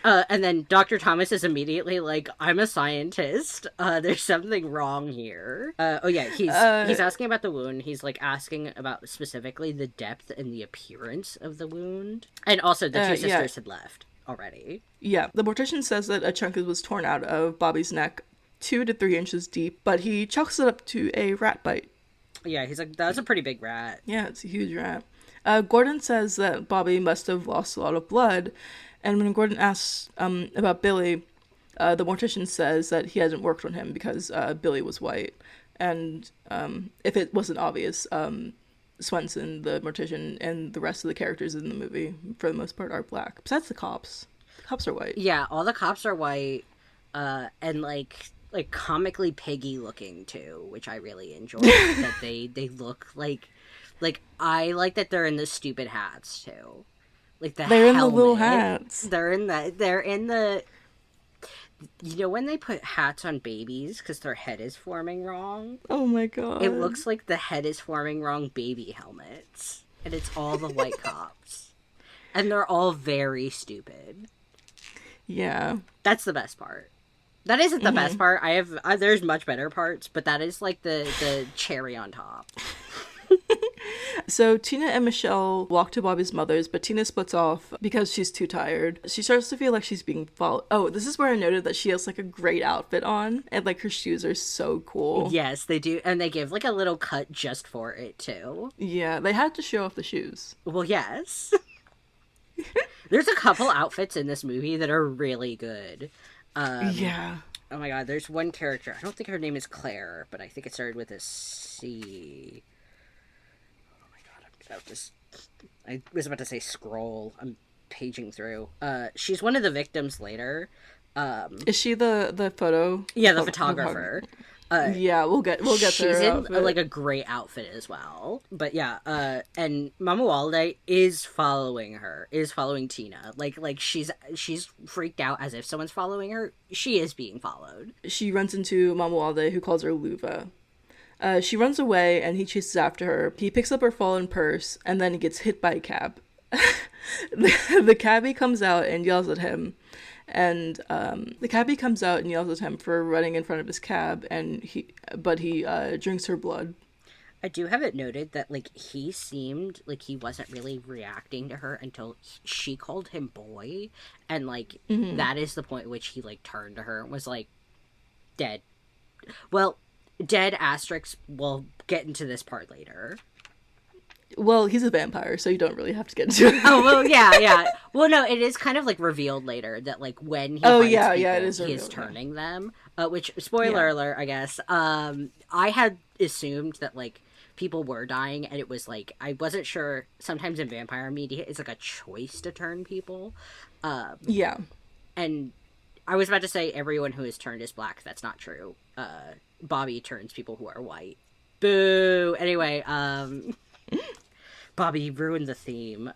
Speaker 2: And then Dr. Thomas is immediately like, I'm a scientist. There's something wrong here. Oh yeah, he's asking about the wound. He's like asking about specifically the depth and the appearance of the wound. And also the two sisters had left already.
Speaker 1: Yeah, the mortician says that a chunk was torn out of Bobby's neck 2 to 3 inches deep, but he chalks it up to a rat bite.
Speaker 2: Yeah, he's like, that's a pretty big rat.
Speaker 1: Yeah, it's a huge rat. Gordon says that Bobby must have lost a lot of blood, and when Gordon asks about Billy, the mortician says that he hasn't worked on him because Billy was white. And if it wasn't obvious, Swenson, the mortician, and the rest of the characters in the movie, for the most part, are black. Besides the cops. The cops are white.
Speaker 2: Yeah, all the cops are white, and like comically piggy looking too, which I really enjoy. That they look like I like that they're in the stupid hats too. Like they're in the little hats. They're in the you know when they put hats on babies because their head is forming wrong?
Speaker 1: Oh my god.
Speaker 2: It looks like the head is forming wrong baby helmets. And it's all the white cops. And they're all very stupid.
Speaker 1: Yeah.
Speaker 2: That's the best part. That isn't the best part. There's much better parts, but that is like the cherry on top.
Speaker 1: So Tina and Michelle walk to Bobby's mother's, but Tina splits off because she's too tired. She starts to feel like she's being followed. Oh, this is where I noted that she has like a great outfit on, and like her shoes are so cool.
Speaker 2: Yes, they do, and they give like a little cut just for it too.
Speaker 1: Yeah, they had to show off the shoes.
Speaker 2: Well, yes. There's a couple outfits in this movie that are really good.
Speaker 1: Yeah.
Speaker 2: Oh my god, there's one character. I don't think her name is Claire, but I think it started with a C. I was about to say scroll. I'm paging through. She's one of the victims later.
Speaker 1: Is she the photo?
Speaker 2: Yeah, the photographer.
Speaker 1: Yeah, we'll get
Speaker 2: she's
Speaker 1: to her
Speaker 2: in
Speaker 1: outfit.
Speaker 2: like a great outfit as well. But yeah, and Mama Walde is following Tina. Like she's freaked out as if someone's following her. She is being followed.
Speaker 1: She runs into Mama Walde, who calls her Luva. She runs away, and he chases after her. He picks up her fallen purse, and then he gets hit by a cab. The cabbie comes out and yells at him. And the cabbie comes out and yells at him for running in front of his cab, and he drinks her blood.
Speaker 2: I do have it noted that like he seemed like he wasn't really reacting to her until she called him boy, and like that is the point at which he like turned to her and was like, dead. Well, dead asterisk. We'll get into this part later.
Speaker 1: Well, he's a vampire, so you don't really have to get into it.
Speaker 2: Oh, well, yeah. Well, no, it is kind of, like, revealed later that, like, when he bites people,
Speaker 1: it is
Speaker 2: he is turning them. Which, spoiler alert, I guess. I had assumed that, like, people were dying, and it was, like, I wasn't sure. Sometimes in vampire media, it's, like, a choice to turn people.
Speaker 1: Yeah.
Speaker 2: And I was about to say everyone who is turned is black. That's not true. Bobby turns people who are white. Boo! Anyway, Bobby ruined the theme.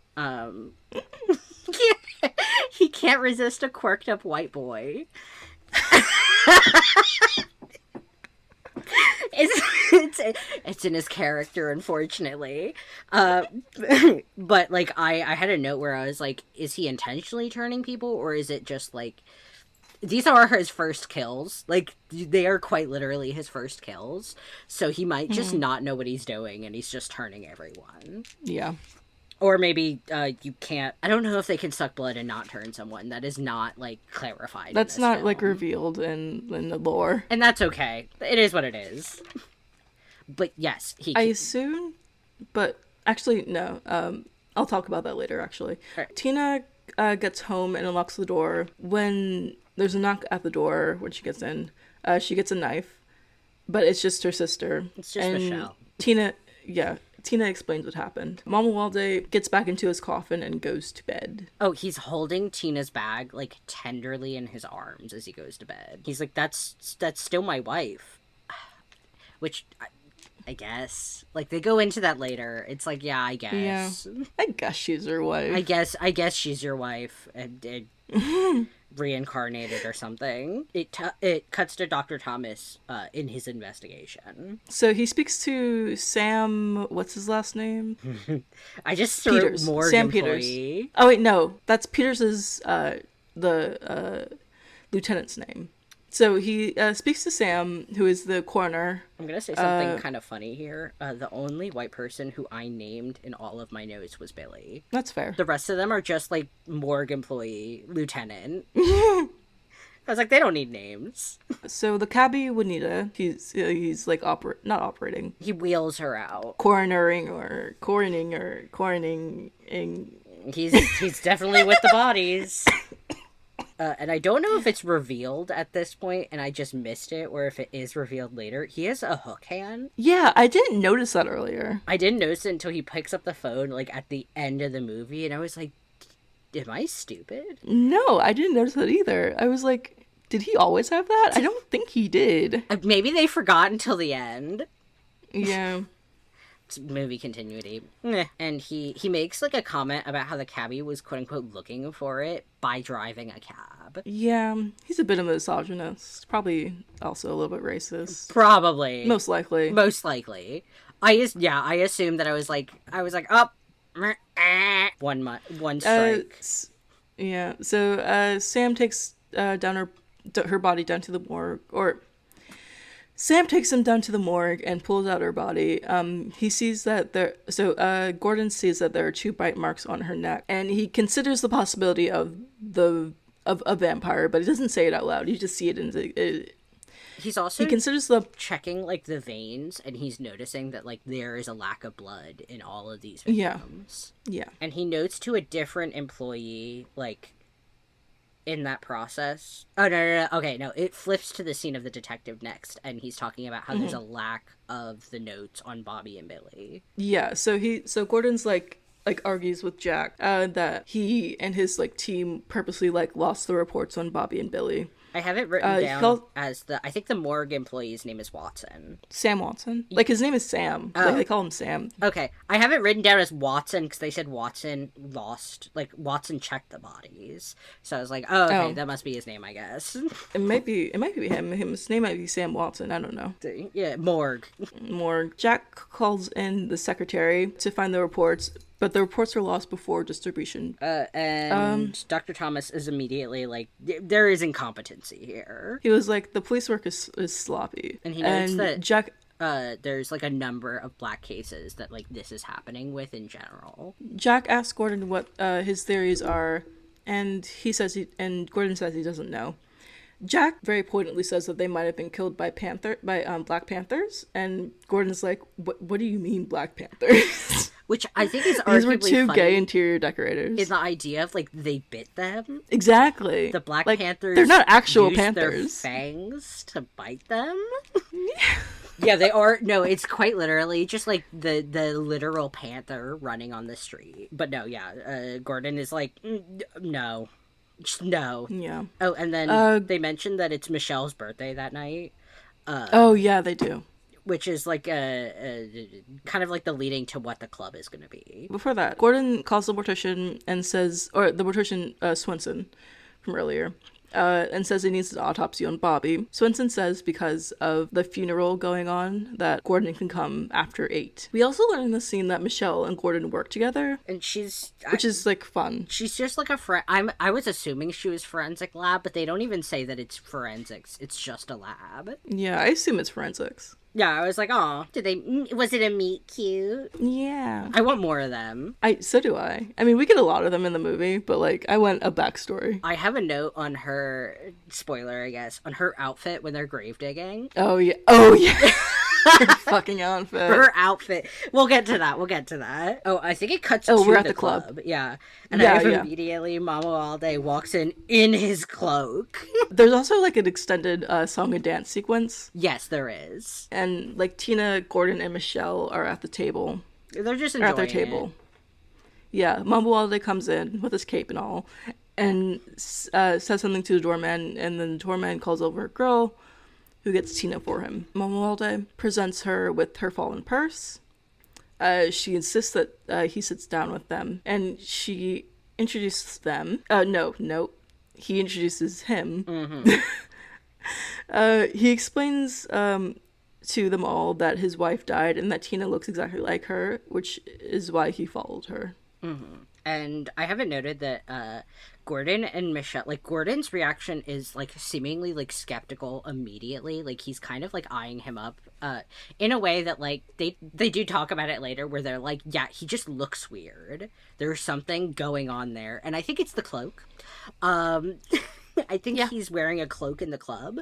Speaker 2: He can't resist a quirked up white boy. It's in his character, unfortunately. But like I had a note where I was like, is he intentionally turning people, or is it just like these are his first kills? Like, they are quite literally his first kills. So he might just not know what he's doing, and he's just turning everyone.
Speaker 1: Yeah.
Speaker 2: Or maybe you can't... I don't know if they can suck blood and not turn someone. That is not, like, clarified.
Speaker 1: That's not,
Speaker 2: film.
Speaker 1: like, revealed in the lore.
Speaker 2: And that's okay. It is what it is. But yes,
Speaker 1: I assume... But, actually, no. I'll talk about that later, actually.
Speaker 2: Right.
Speaker 1: Tina gets home and unlocks the door. When there's a knock at the door when she gets in, she gets a knife, but it's just her sister.
Speaker 2: It's just Michelle.
Speaker 1: Tina explains what happened. Mama Walde gets back into his coffin and goes to bed.
Speaker 2: Oh, he's holding Tina's bag, like, tenderly in his arms as he goes to bed. He's like, that's still my wife. Which... I guess. Like, they go into that later. It's like, yeah, I guess.
Speaker 1: Yeah. I guess she's her wife.
Speaker 2: I guess she's your wife. And reincarnated or something. It cuts to Dr. Thomas in his investigation.
Speaker 1: So he speaks to Sam, what's his last name?
Speaker 2: I just threw
Speaker 1: Peters.
Speaker 2: morgue
Speaker 1: Sam
Speaker 2: employee.
Speaker 1: Peters. Oh wait, no. That's Peters's the lieutenant's name. So he speaks to Sam, who is the coroner.
Speaker 2: I'm gonna say something kind of funny here. The only white person who I named in all of my notes was Billy.
Speaker 1: That's fair.
Speaker 2: The rest of them are just like morgue employee, lieutenant. I was like, they don't need names.
Speaker 1: So the cabbie Juanita, he's like not operating.
Speaker 2: He wheels her out.
Speaker 1: Coroning.
Speaker 2: He's definitely with the bodies. And I don't know if it's revealed at this point and I just missed it, or if it is revealed later. He has a hook hand.
Speaker 1: Yeah, I didn't notice that earlier.
Speaker 2: I didn't notice it until he picks up the phone, like, at the end of the movie, and I was like, am I stupid?
Speaker 1: No, I didn't notice that either. I was like, did he always have that? I don't think he did.
Speaker 2: Maybe they forgot until the end.
Speaker 1: Yeah.
Speaker 2: Movie continuity. And he makes like a comment about how the cabbie was quote unquote looking for it by driving a cab.
Speaker 1: Yeah, he's a bit of a misogynist. Probably also a little bit racist.
Speaker 2: Probably.
Speaker 1: Most likely.
Speaker 2: I assumed that I was like up. One strike.
Speaker 1: Yeah. So Sam takes down her body down to the morgue, or Sam takes him down to the morgue and pulls out her body. He sees that Gordon sees that there are 2 bite marks on her neck, and he considers the possibility of a vampire, but he doesn't say it out loud. You just see it
Speaker 2: He considers
Speaker 1: the
Speaker 2: checking like the veins, and he's noticing that like there is a lack of blood in all of these victims.
Speaker 1: Yeah.
Speaker 2: And he notes to a different employee like in that process. Oh, no. Okay, no. It flips to the scene of the detective next, and he's talking about how there's a lack of the notes on Bobby and Billy.
Speaker 1: Yeah, so Gordon's like argues with Jack that he and his like team purposely like lost the reports on Bobby and Billy.
Speaker 2: I have it written down as I think the morgue employee's name is Watson.
Speaker 1: Sam Watson? Like, his name is Sam.
Speaker 2: Oh.
Speaker 1: They call him Sam.
Speaker 2: Okay. I have it written down as Watson because they said Watson checked the bodies. So I was like, okay, that must be his name, I guess.
Speaker 1: It might be him. His name might be Sam Watson. I don't know.
Speaker 2: Yeah, morgue.
Speaker 1: Jack calls in the secretary to find the reports, but the reports are lost before distribution.
Speaker 2: And Dr. Thomas is immediately like, there is incompetency here.
Speaker 1: He was like, the police work is sloppy.
Speaker 2: And he notes that Jack, there's like a number of black cases that like this is happening with in general.
Speaker 1: Jack asks Gordon what his theories are, and Gordon says he doesn't know. Jack very pointedly says that they might have been killed by Black Panthers, and Gordon's like, what do you mean Black Panthers?
Speaker 2: Which I think is arguably
Speaker 1: These were 2
Speaker 2: funny
Speaker 1: gay interior decorators.
Speaker 2: is the idea of, like, they bit them.
Speaker 1: Exactly.
Speaker 2: The Black Panthers
Speaker 1: they're not actual
Speaker 2: used
Speaker 1: panthers.
Speaker 2: their fangs to bite them. Yeah, they are. No, it's quite literally just, like, the literal panther running on the street. But no, yeah, Gordon is like, no. Just no.
Speaker 1: Yeah.
Speaker 2: Oh, and then they mentioned that it's Michelle's birthday that night.
Speaker 1: Oh, yeah, they do.
Speaker 2: Which is like kind of like the leading to what the club is going to be.
Speaker 1: Before that, Gordon calls the mortician and says, or the mortician Swenson from earlier, and says he needs an autopsy on Bobby. Swenson says because of the funeral going on that Gordon can come after 8. We also learn in the scene that Michelle and Gordon work together,
Speaker 2: and
Speaker 1: which is like fun.
Speaker 2: She's just like a I was assuming she was forensic lab, but they don't even say that it's forensics. It's just a lab.
Speaker 1: Yeah, I assume it's forensics.
Speaker 2: Yeah, I was like, oh, was it a meet cute?
Speaker 1: Yeah.
Speaker 2: I want more of them.
Speaker 1: So do I. I mean, we get a lot of them in the movie, but like, I want a backstory.
Speaker 2: I have a note on her, spoiler, I guess, on her outfit when they're grave digging.
Speaker 1: Oh, yeah. Oh, yeah. Her fucking outfit.
Speaker 2: Her outfit. We'll get to that. Oh, I think it cuts to
Speaker 1: we're at
Speaker 2: the
Speaker 1: the club.
Speaker 2: Yeah. And immediately Mama Walde walks in his cloak.
Speaker 1: There's also like an extended song and dance sequence.
Speaker 2: Yes, there is.
Speaker 1: And like Tina, Gordon, and Michelle are at the table.
Speaker 2: They're just enjoying
Speaker 1: at their table. Yeah, Mama Walde comes in with his cape and all, and says something to the doorman, and then the doorman calls over a girl who gets Tina for him. Mama Walde presents her with her fallen purse. She insists that he sits down with them, and she introduces them. he introduces him.
Speaker 2: Mm-hmm.
Speaker 1: He explains to them all that his wife died and that Tina looks exactly like her, which is why he followed her.
Speaker 2: Mm-hmm. And I haven't noted that Gordon and Michelle, like, Gordon's reaction is, like, seemingly, like, skeptical immediately. Like, he's kind of, like, eyeing him up in a way that, like, they do talk about it later where they're like, yeah, he just looks weird. There's something going on there. And I think it's the cloak. I think he's wearing a cloak in the club.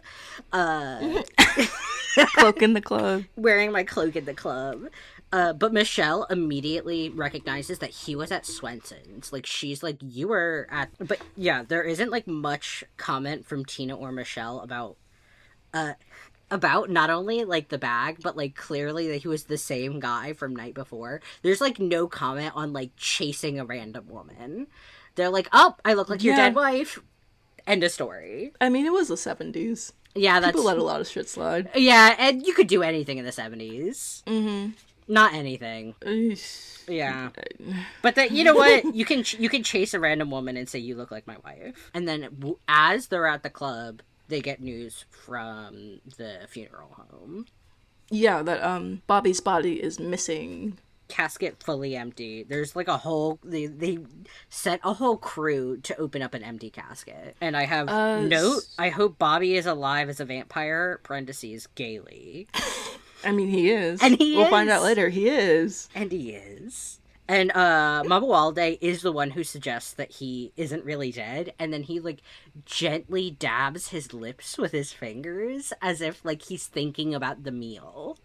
Speaker 1: Cloak in the club.
Speaker 2: Wearing my cloak in the club. But Michelle immediately recognizes that he was at Swenson's. Like, she's like, you were at... But, yeah, there isn't, like, much comment from Tina or Michelle about not only, like, the bag, but, like, clearly that he was the same guy from night before. There's, like, no comment on, like, chasing a random woman. They're like, oh, I look like your dead wife. End of story.
Speaker 1: I mean, it was the 70s.
Speaker 2: Yeah, that's...
Speaker 1: People let a lot of shit slide.
Speaker 2: Yeah, and you could do anything in the 70s.
Speaker 1: Mm-hmm.
Speaker 2: Not anything.
Speaker 1: Eesh.
Speaker 2: Yeah. But that, you know what? You can chase a random woman and say, you look like my wife. And then as they're at the club, they get news from the funeral home.
Speaker 1: Yeah, that Bobby's body is missing.
Speaker 2: Casket fully empty. There's like a whole... They set a whole crew to open up an empty casket. And I have note, I hope Bobby is alive as a vampire, parentheses, gaily.
Speaker 1: I mean, he is.
Speaker 2: And we'll
Speaker 1: find out later. He is.
Speaker 2: And he is. And Mama Walde is the one who suggests that he isn't really dead. And then he, like, gently dabs his lips with his fingers as if, like, he's thinking about the meal.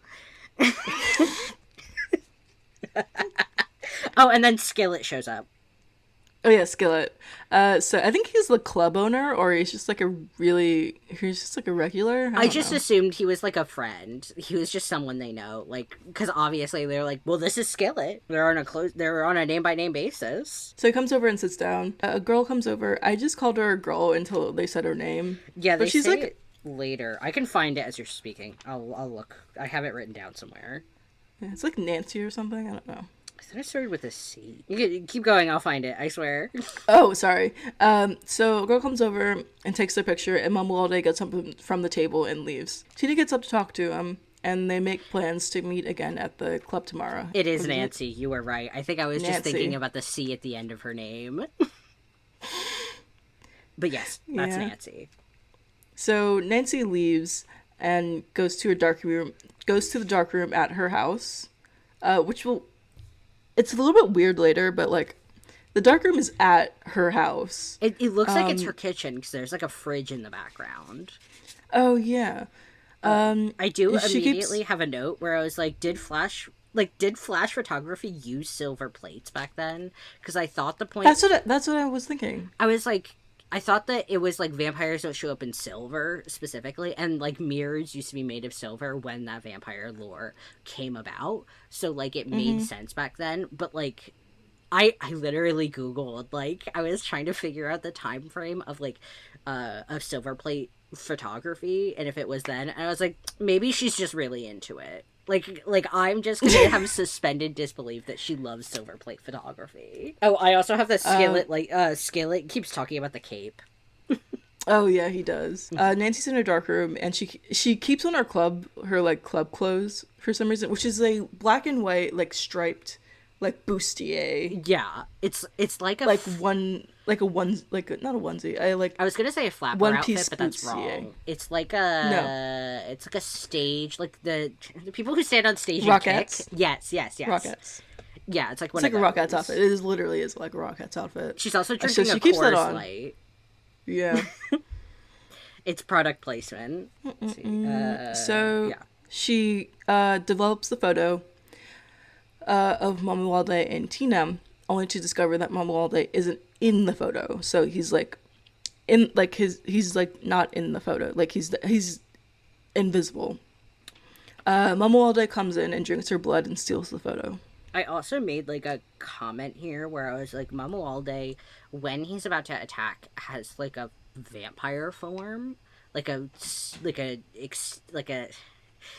Speaker 2: Oh, and then Skillet shows up.
Speaker 1: Oh yeah, Skillet. So I think he's the club owner, or he's just like a regular.
Speaker 2: I just assumed he was like a friend. He was just someone they know, like, because obviously they're like, well, this is Skillet. They're on a name by name basis.
Speaker 1: So he comes over and sits down. A girl comes over. I just called her a girl until they said her name.
Speaker 2: Yeah, but she's like it later. I can find it as you're speaking. I'll look. I have it written down somewhere.
Speaker 1: Yeah, it's like Nancy or something. I don't know.
Speaker 2: I thought I started with a C. You can keep going, I'll find it, I swear.
Speaker 1: Oh, sorry. So a girl comes over and takes their picture, and Mama Walde gets something from the table and leaves. Tina gets up to talk to him, and they make plans to meet again at the club tomorrow.
Speaker 2: It is Nancy, you were right. I think I was just thinking about the C at the end of her name. But yes, that's Nancy.
Speaker 1: So Nancy leaves and goes to the dark room at her house, which will... It's a little bit weird later, but, like, the dark room is at her house.
Speaker 2: It looks like it's her kitchen, because there's, like, a fridge in the background.
Speaker 1: Oh, yeah.
Speaker 2: I do immediately have a note where I was like, did flash photography use silver plates back then? Because I thought the point...
Speaker 1: That's what I was thinking.
Speaker 2: I was like... I thought that it was, like, vampires don't show up in silver, specifically, and, like, mirrors used to be made of silver when that vampire lore came about, so, like, it made sense back then, but, like, I literally Googled, like, I was trying to figure out the time frame of, like, of silver plate photography, and if it was then, and I was like, maybe she's just really into it. Like I'm just gonna have suspended disbelief that she loves silver plate photography. Oh, I also have the Skillet, Skillet keeps talking about the cape.
Speaker 1: Oh, yeah, he does. Nancy's in her dark room, and she keeps on her club clothes for some reason, which is a black and white, like, striped, like, bustier.
Speaker 2: Yeah, it's like a...
Speaker 1: not a onesie.
Speaker 2: I was gonna say a flapper
Speaker 1: one
Speaker 2: outfit,
Speaker 1: piece
Speaker 2: but that's
Speaker 1: bustier.
Speaker 2: wrong. It's like a...
Speaker 1: No.
Speaker 2: It's like a stage, like the people who stand on stage
Speaker 1: Rockettes.
Speaker 2: and kick. Yes.
Speaker 1: Rockettes.
Speaker 2: Yeah, it's like
Speaker 1: It's like a Rockettes outfit. It literally is like a Rockettes outfit.
Speaker 2: She's also drinking
Speaker 1: so she
Speaker 2: a
Speaker 1: keeps that
Speaker 2: Coors
Speaker 1: on.
Speaker 2: Light.
Speaker 1: Yeah.
Speaker 2: It's product placement. Let's see.
Speaker 1: She develops the photo of Mama Walde and Tina, only to discover that Mama Walde isn't in the photo. So he's like he's like not in the photo. Like he's invisible. Mama Walde comes in and drinks her blood and steals the photo.
Speaker 2: I also made, like, a comment here where I was like, Mama Walde, when he's about to attack, has, like, a vampire form. Like a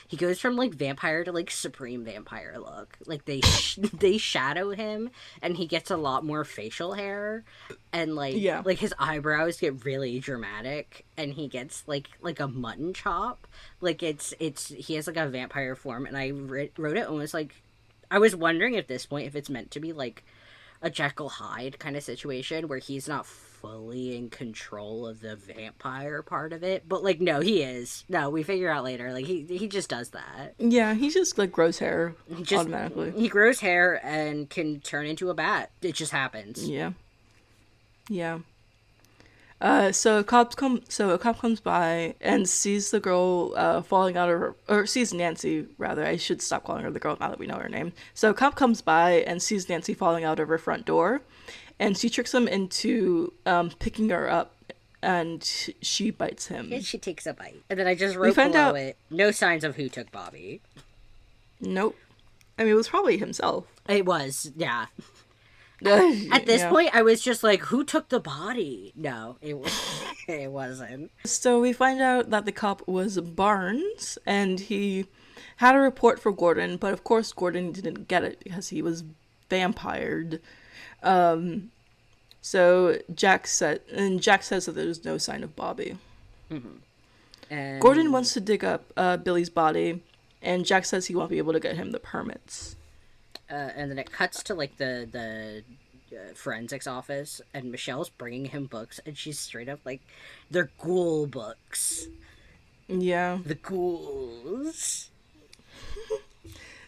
Speaker 2: he goes from like vampire to like supreme vampire look. Like they shadow him, and he gets a lot more facial hair, and
Speaker 1: Yeah.
Speaker 2: like his eyebrows get really dramatic, and he gets like a mutton chop. Like it's he has like a vampire form, and I wrote it almost like I was wondering at this point if it's meant to be like a Jekyll Hyde kind of situation where he's not fully in control of the vampire part of it, but like no, he is. No, we figure out later. Like he just does that.
Speaker 1: Yeah, he just like grows hair
Speaker 2: He just
Speaker 1: automatically.
Speaker 2: he grows hair and can turn into a bat. It just happens.
Speaker 1: Yeah. Yeah. So a cop comes by and sees the girl falling out of her, or sees Nancy rather. I should stop calling her the girl now that we know her name. So a cop comes by and sees Nancy falling out of her front door, and she tricks him into picking her up, and she bites him.
Speaker 2: And she takes a bite, and then I just wrote below it, no signs of who took Bobby.
Speaker 1: Nope. I mean, it was probably himself.
Speaker 2: It was, yeah. At this point, I was just like, who took the body? No, it wasn't.
Speaker 1: So we find out that the cop was Barnes, and he had a report for Gordon, but of course Gordon didn't get it because he was vampired. So Jack says that there's no sign of Bobby.
Speaker 2: Mm-hmm. And
Speaker 1: Gordon wants to dig up Billy's body, and Jack says he won't be able to get him the permits.
Speaker 2: And then it cuts to like the forensics office, and Michelle's bringing him books, and she's straight up like, they're ghoul books.
Speaker 1: Yeah.
Speaker 2: The ghouls.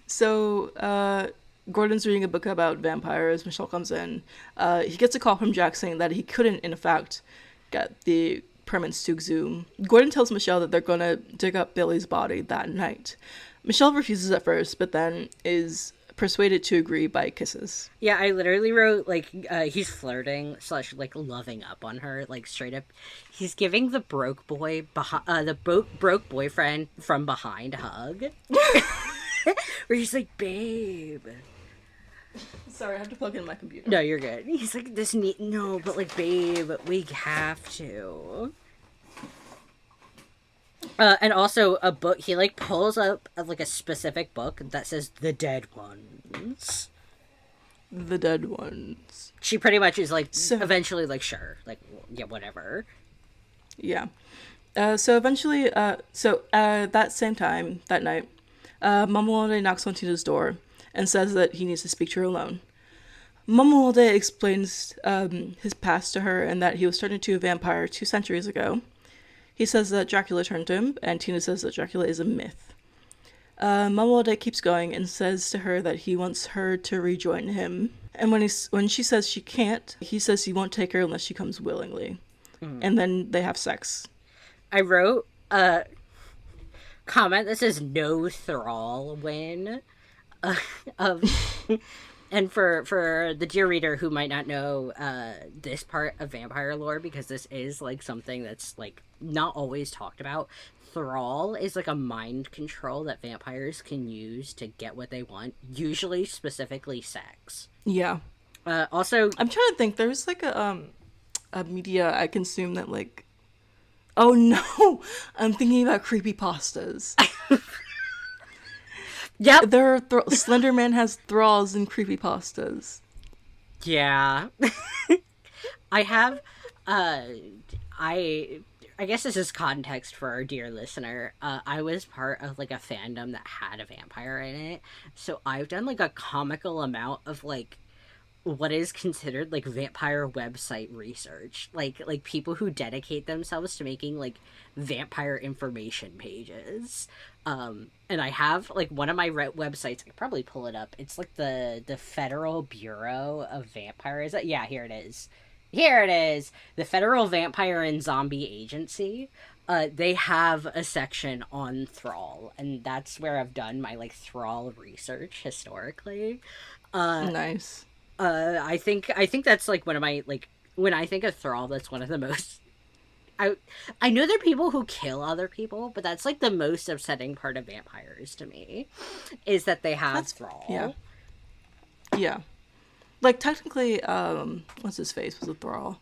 Speaker 1: So Gordon's reading a book about vampires. Michelle comes in. He gets a call from Jack saying that he couldn't, in fact, get the permits to exhume. Gordon tells Michelle that they're going to dig up Billy's body that night. Michelle refuses at first, but then is persuaded to agree by kisses.
Speaker 2: Yeah, I literally wrote like he's flirting / like loving up on her, like straight up. He's giving the broke boy broke boyfriend from behind hug, where he's like, babe.
Speaker 1: Sorry, I have to plug in my computer.
Speaker 2: No, you're good. He's like, no, but like, babe, we have to. And also a book, he like pulls up like a specific book that says The Dead Ones.
Speaker 1: The Dead Ones.
Speaker 2: She pretty much is like, eventually like, sure, like, yeah, whatever.
Speaker 1: Yeah. So eventually, that same time, that night, Mamuwalde knocks on Tina's door and says that he needs to speak to her alone. Mamuwalde explains his past to her and that he was turned into a vampire 2 centuries ago. He says that Dracula turned him, and Tina says that Dracula is a myth. Mamuwalde keeps going and says to her that he wants her to rejoin him. And when she says she can't, he says he won't take her unless she comes willingly. Mm. And then they have sex.
Speaker 2: I wrote a comment that says no thrall win. And for the dear reader who might not know this part of vampire lore, because this is like something that's like not always talked about, thrall is like a mind control that vampires can use to get what they want, usually specifically sex.
Speaker 1: Yeah.
Speaker 2: Also,
Speaker 1: I'm trying to think. There's like a media I consume that like, oh no, I'm thinking about creepypastas.
Speaker 2: Yep.
Speaker 1: There are Slender Man has thralls in creepypastas.
Speaker 2: Yeah. I have I guess this is context for our dear listener. I was part of like a fandom that had a vampire in it. So I've done like a comical amount of like what is considered like vampire website research. Like people who dedicate themselves to making like vampire information pages. And I have like one of my websites, I could probably pull it up. It's like the Federal Bureau of Vampires. Yeah, here it is. The Federal Vampire and Zombie Agency. They have a section on thrall, and that's where I've done my like thrall research historically.
Speaker 1: Nice.
Speaker 2: I think that's like one of my like, when I think of thrall, that's one of the most, I know there are people who kill other people, but that's like the most upsetting part of vampires to me, is that they have thrall.
Speaker 1: Yeah. Like technically, what's his face was a thrall.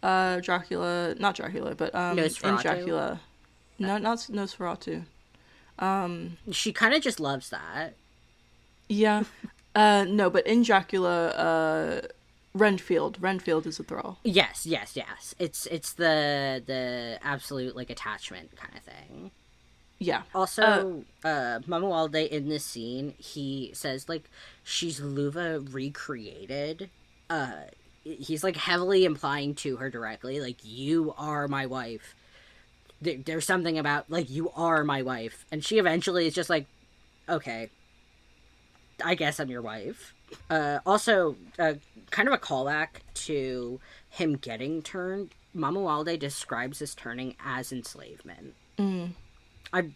Speaker 1: Dracula, not Dracula, but
Speaker 2: Nosferatu.
Speaker 1: in Dracula. No, not Nosferatu.
Speaker 2: She kind of just loves that.
Speaker 1: Yeah. No, but in Dracula, Renfield is a thrall.
Speaker 2: Yes, yes, yes. It's the absolute like attachment kind of thing.
Speaker 1: Yeah.
Speaker 2: Also, Mamualde in this scene, he says like she's Luva recreated. He's like heavily implying to her directly, like you are my wife. There's something about like you are my wife, and she eventually is just like, okay, I guess I'm your wife. Also, kind of a callback to him getting turned. Mamualde describes his turning as enslavement. I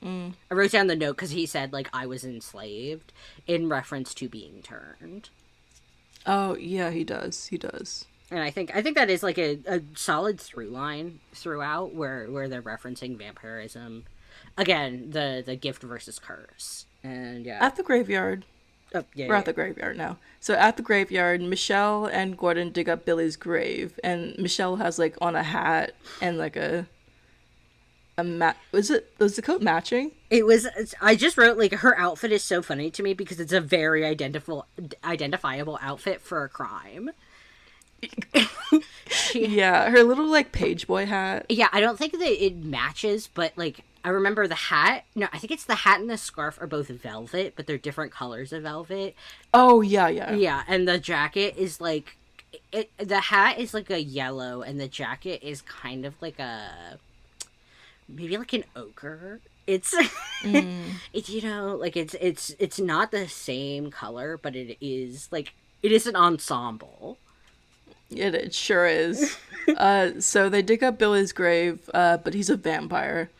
Speaker 2: wrote down the note because he said like I was enslaved in reference to being turned.
Speaker 1: Oh yeah, he does. He does.
Speaker 2: And I think that is like a solid through line throughout where they're referencing vampirism. Again, the gift versus curse. And yeah.
Speaker 1: At the graveyard.
Speaker 2: Oh, yeah,
Speaker 1: We're at the graveyard now. So at the graveyard, Michelle and Gordon dig up Billy's grave, and Michelle has like on a hat and like a was the coat matching?
Speaker 2: It was. I just wrote like her outfit is so funny to me because it's a very identifiable outfit for a crime.
Speaker 1: Yeah, her little like page boy hat.
Speaker 2: Yeah, I don't think that it matches, but like I remember the hat. No, I think it's the hat and the scarf are both velvet, but they're different colors of velvet.
Speaker 1: Oh yeah, yeah.
Speaker 2: Yeah, and the jacket is like the hat is like a yellow and the jacket is kind of like a maybe like an ochre. It's it's you know, like it's not the same color, but it is like it is an ensemble.
Speaker 1: It sure is. So they dig up Billy's grave, but he's a vampire.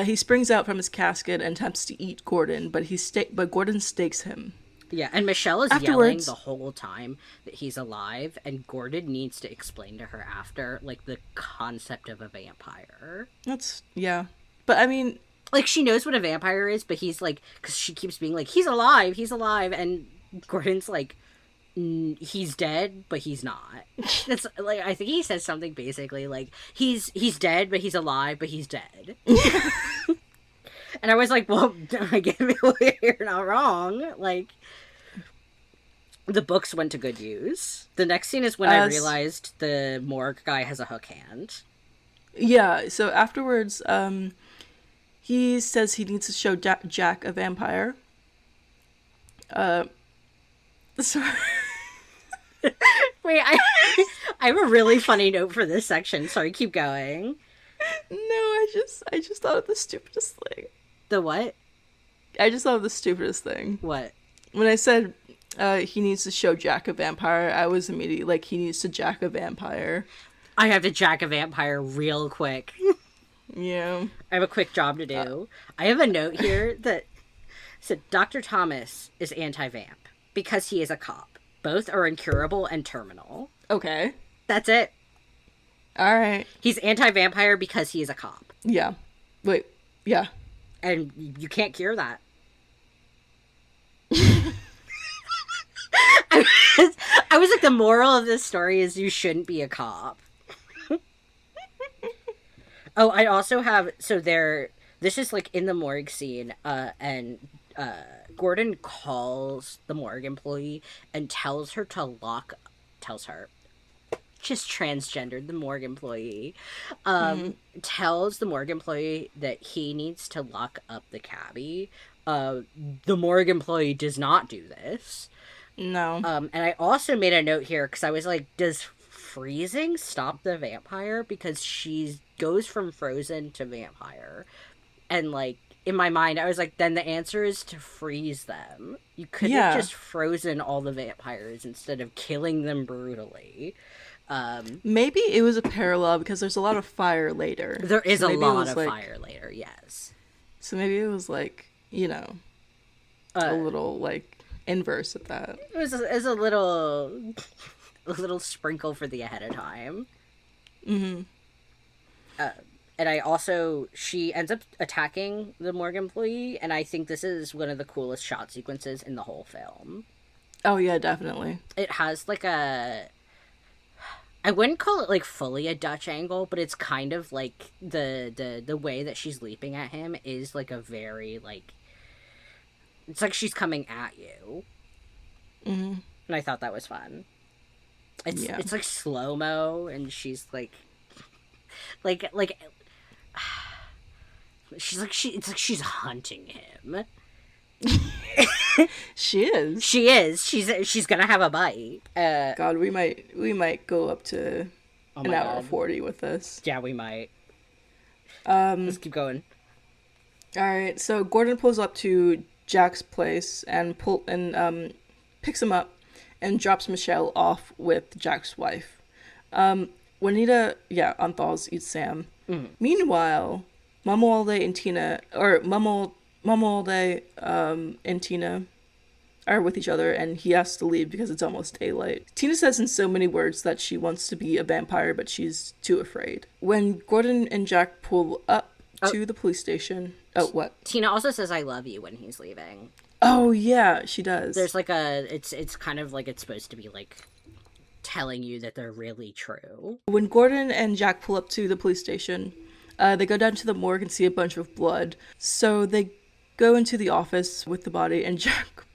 Speaker 1: He springs out from his casket and attempts to eat Gordon, but Gordon stakes him.
Speaker 2: Yeah, and Michelle is yelling the whole time that he's alive, and Gordon needs to explain to her after, like, the concept of a vampire.
Speaker 1: Yeah. But, I mean...
Speaker 2: Like, she knows what a vampire is, but he's, like... Because she keeps being like, he's alive, and Gordon's like, he's dead, but he's not. That's, like, I think he says something basically, like, he's dead, but he's alive, but he's dead. And I was like, well, I get it, you're not wrong. Like... The books went to good use. The next scene is when I realized the morgue guy has a hook hand.
Speaker 1: Yeah, so afterwards, he says he needs to show Jack a vampire. Sorry.
Speaker 2: Wait, I have a really funny note for this section. Sorry, keep going.
Speaker 1: No, I just thought of the stupidest thing.
Speaker 2: The what?
Speaker 1: I just thought of the stupidest thing.
Speaker 2: What?
Speaker 1: When I said... he needs to show Jack a vampire. I was immediately like, he needs to jack a vampire.
Speaker 2: I have to jack a vampire real quick.
Speaker 1: Yeah.
Speaker 2: I have a quick job to do. I have a note here that said Dr. Thomas is anti-vamp because he is a cop. Both are incurable and terminal.
Speaker 1: Okay.
Speaker 2: That's it.
Speaker 1: All right.
Speaker 2: He's anti-vampire because he is a cop.
Speaker 1: Yeah. Wait. Yeah.
Speaker 2: And you can't cure that. I was like, the moral of this story is you shouldn't be a cop. Oh, I also have, this is like in the morgue scene, and Gordon calls the morgue employee and tells her, just transgendered the morgue employee, tells the morgue employee that he needs to lock up the cabbie. The morgue employee does not do this.
Speaker 1: No.
Speaker 2: And I also made a note here because I was like, does freezing stop the vampire? Because she goes from frozen to vampire. And like, in my mind, I was like, then the answer is to freeze them. You could have just frozen all the vampires instead of killing them brutally.
Speaker 1: Maybe it was a parallel because there's a lot of fire later.
Speaker 2: There is a lot of fire later, yes.
Speaker 1: So maybe it was like, you know, a little like inverse of that.
Speaker 2: It was a little sprinkle for the ahead of time.
Speaker 1: Mm-hmm.
Speaker 2: And I also, she ends up attacking the morgue employee, and I think this is one of the coolest shot sequences in the whole film.
Speaker 1: Oh yeah, definitely.
Speaker 2: It has like a I wouldn't call it like fully a Dutch angle, but it's kind of like the way that she's leaping at him is like a very like, it's like she's coming at you.
Speaker 1: Mm-hmm.
Speaker 2: And I thought that was fun.
Speaker 1: Yeah.
Speaker 2: It's like slow-mo, and she's like it's like she's hunting him.
Speaker 1: She is.
Speaker 2: She is. She's gonna have a bite.
Speaker 1: God, we might go up to an hour 40 with this.
Speaker 2: Yeah, we might. Let's keep going.
Speaker 1: All right, so Gordon pulls up to Jack's place and picks him up and drops Michelle off with Jack's wife. Juanita, unthaws, eats Sam.
Speaker 2: Mm.
Speaker 1: Meanwhile, Mamuwalde and Tina, and Tina are with each other, and he has to leave because it's almost daylight. Tina says in so many words that she wants to be a vampire, but she's too afraid. When Gordon and Jack pull up to the police station... Oh, what?
Speaker 2: Tina also says I love you when he's leaving.
Speaker 1: Oh, yeah, she does.
Speaker 2: There's like it's kind of like it's supposed to be like telling you that they're really true.
Speaker 1: When Gordon and Jack pull up to the police station, they go down to the morgue and see a bunch of blood. So they go into the office with the body, and Jack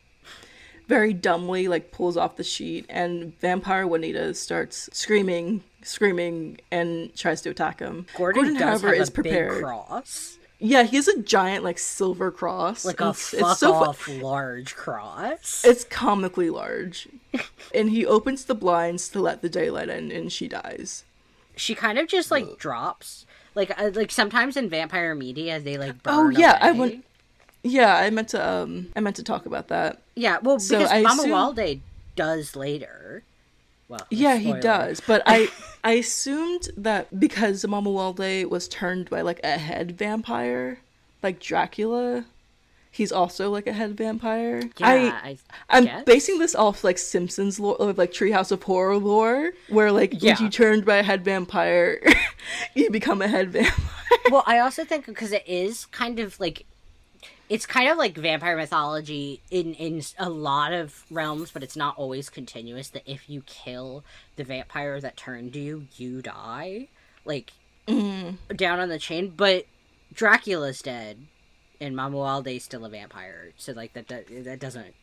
Speaker 1: very dumbly like pulls off the sheet, and vampire Juanita starts screaming, and tries to attack him.
Speaker 2: Gordon does
Speaker 1: however,
Speaker 2: have
Speaker 1: is
Speaker 2: a
Speaker 1: prepared.
Speaker 2: big cross.
Speaker 1: Yeah, he has a giant like silver cross,
Speaker 2: like a large cross.
Speaker 1: It's comically large, and he opens the blinds to let the daylight in, and she dies.
Speaker 2: She kind of just like drops, like sometimes in vampire media they like burn.
Speaker 1: Oh yeah,
Speaker 2: away.
Speaker 1: I meant to talk about that.
Speaker 2: Yeah, well,
Speaker 1: So
Speaker 2: because
Speaker 1: I
Speaker 2: Mamuwalde does later. Well,
Speaker 1: yeah,
Speaker 2: spoiler.
Speaker 1: he does, but I assumed that because Mamuwalde was turned by like a head vampire, like Dracula, he's also like a head vampire.
Speaker 2: Yeah,
Speaker 1: I'm
Speaker 2: guess.
Speaker 1: basing this off like Simpsons lore, or like Treehouse of Horror lore, where like when you turned by a head vampire, you become a head vampire.
Speaker 2: Well, I also think because it is kind of like. It's kind of like vampire mythology in a lot of realms, but it's not always continuous, that if you kill the vampire that turned you, you die. Like, down on the chain. But Dracula's dead, and Mamuwalde's still a vampire. So, like, that doesn't...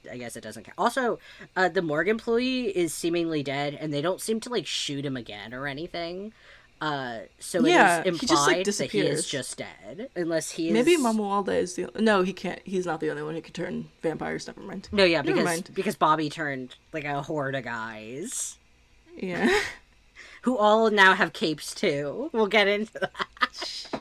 Speaker 2: I guess it doesn't count. Also, the morgue employee is seemingly dead, and they don't seem to, like, shoot him again or anything. So it is implied
Speaker 1: just, like,
Speaker 2: that he is just dead, unless he is...
Speaker 1: Maybe Mamuwalde is the... No, he can't. He's not the only one who can turn vampires. Never mind.
Speaker 2: No, yeah, because Bobby turned, like, a horde of guys.
Speaker 1: Yeah.
Speaker 2: Who all now have capes, too. We'll get into that.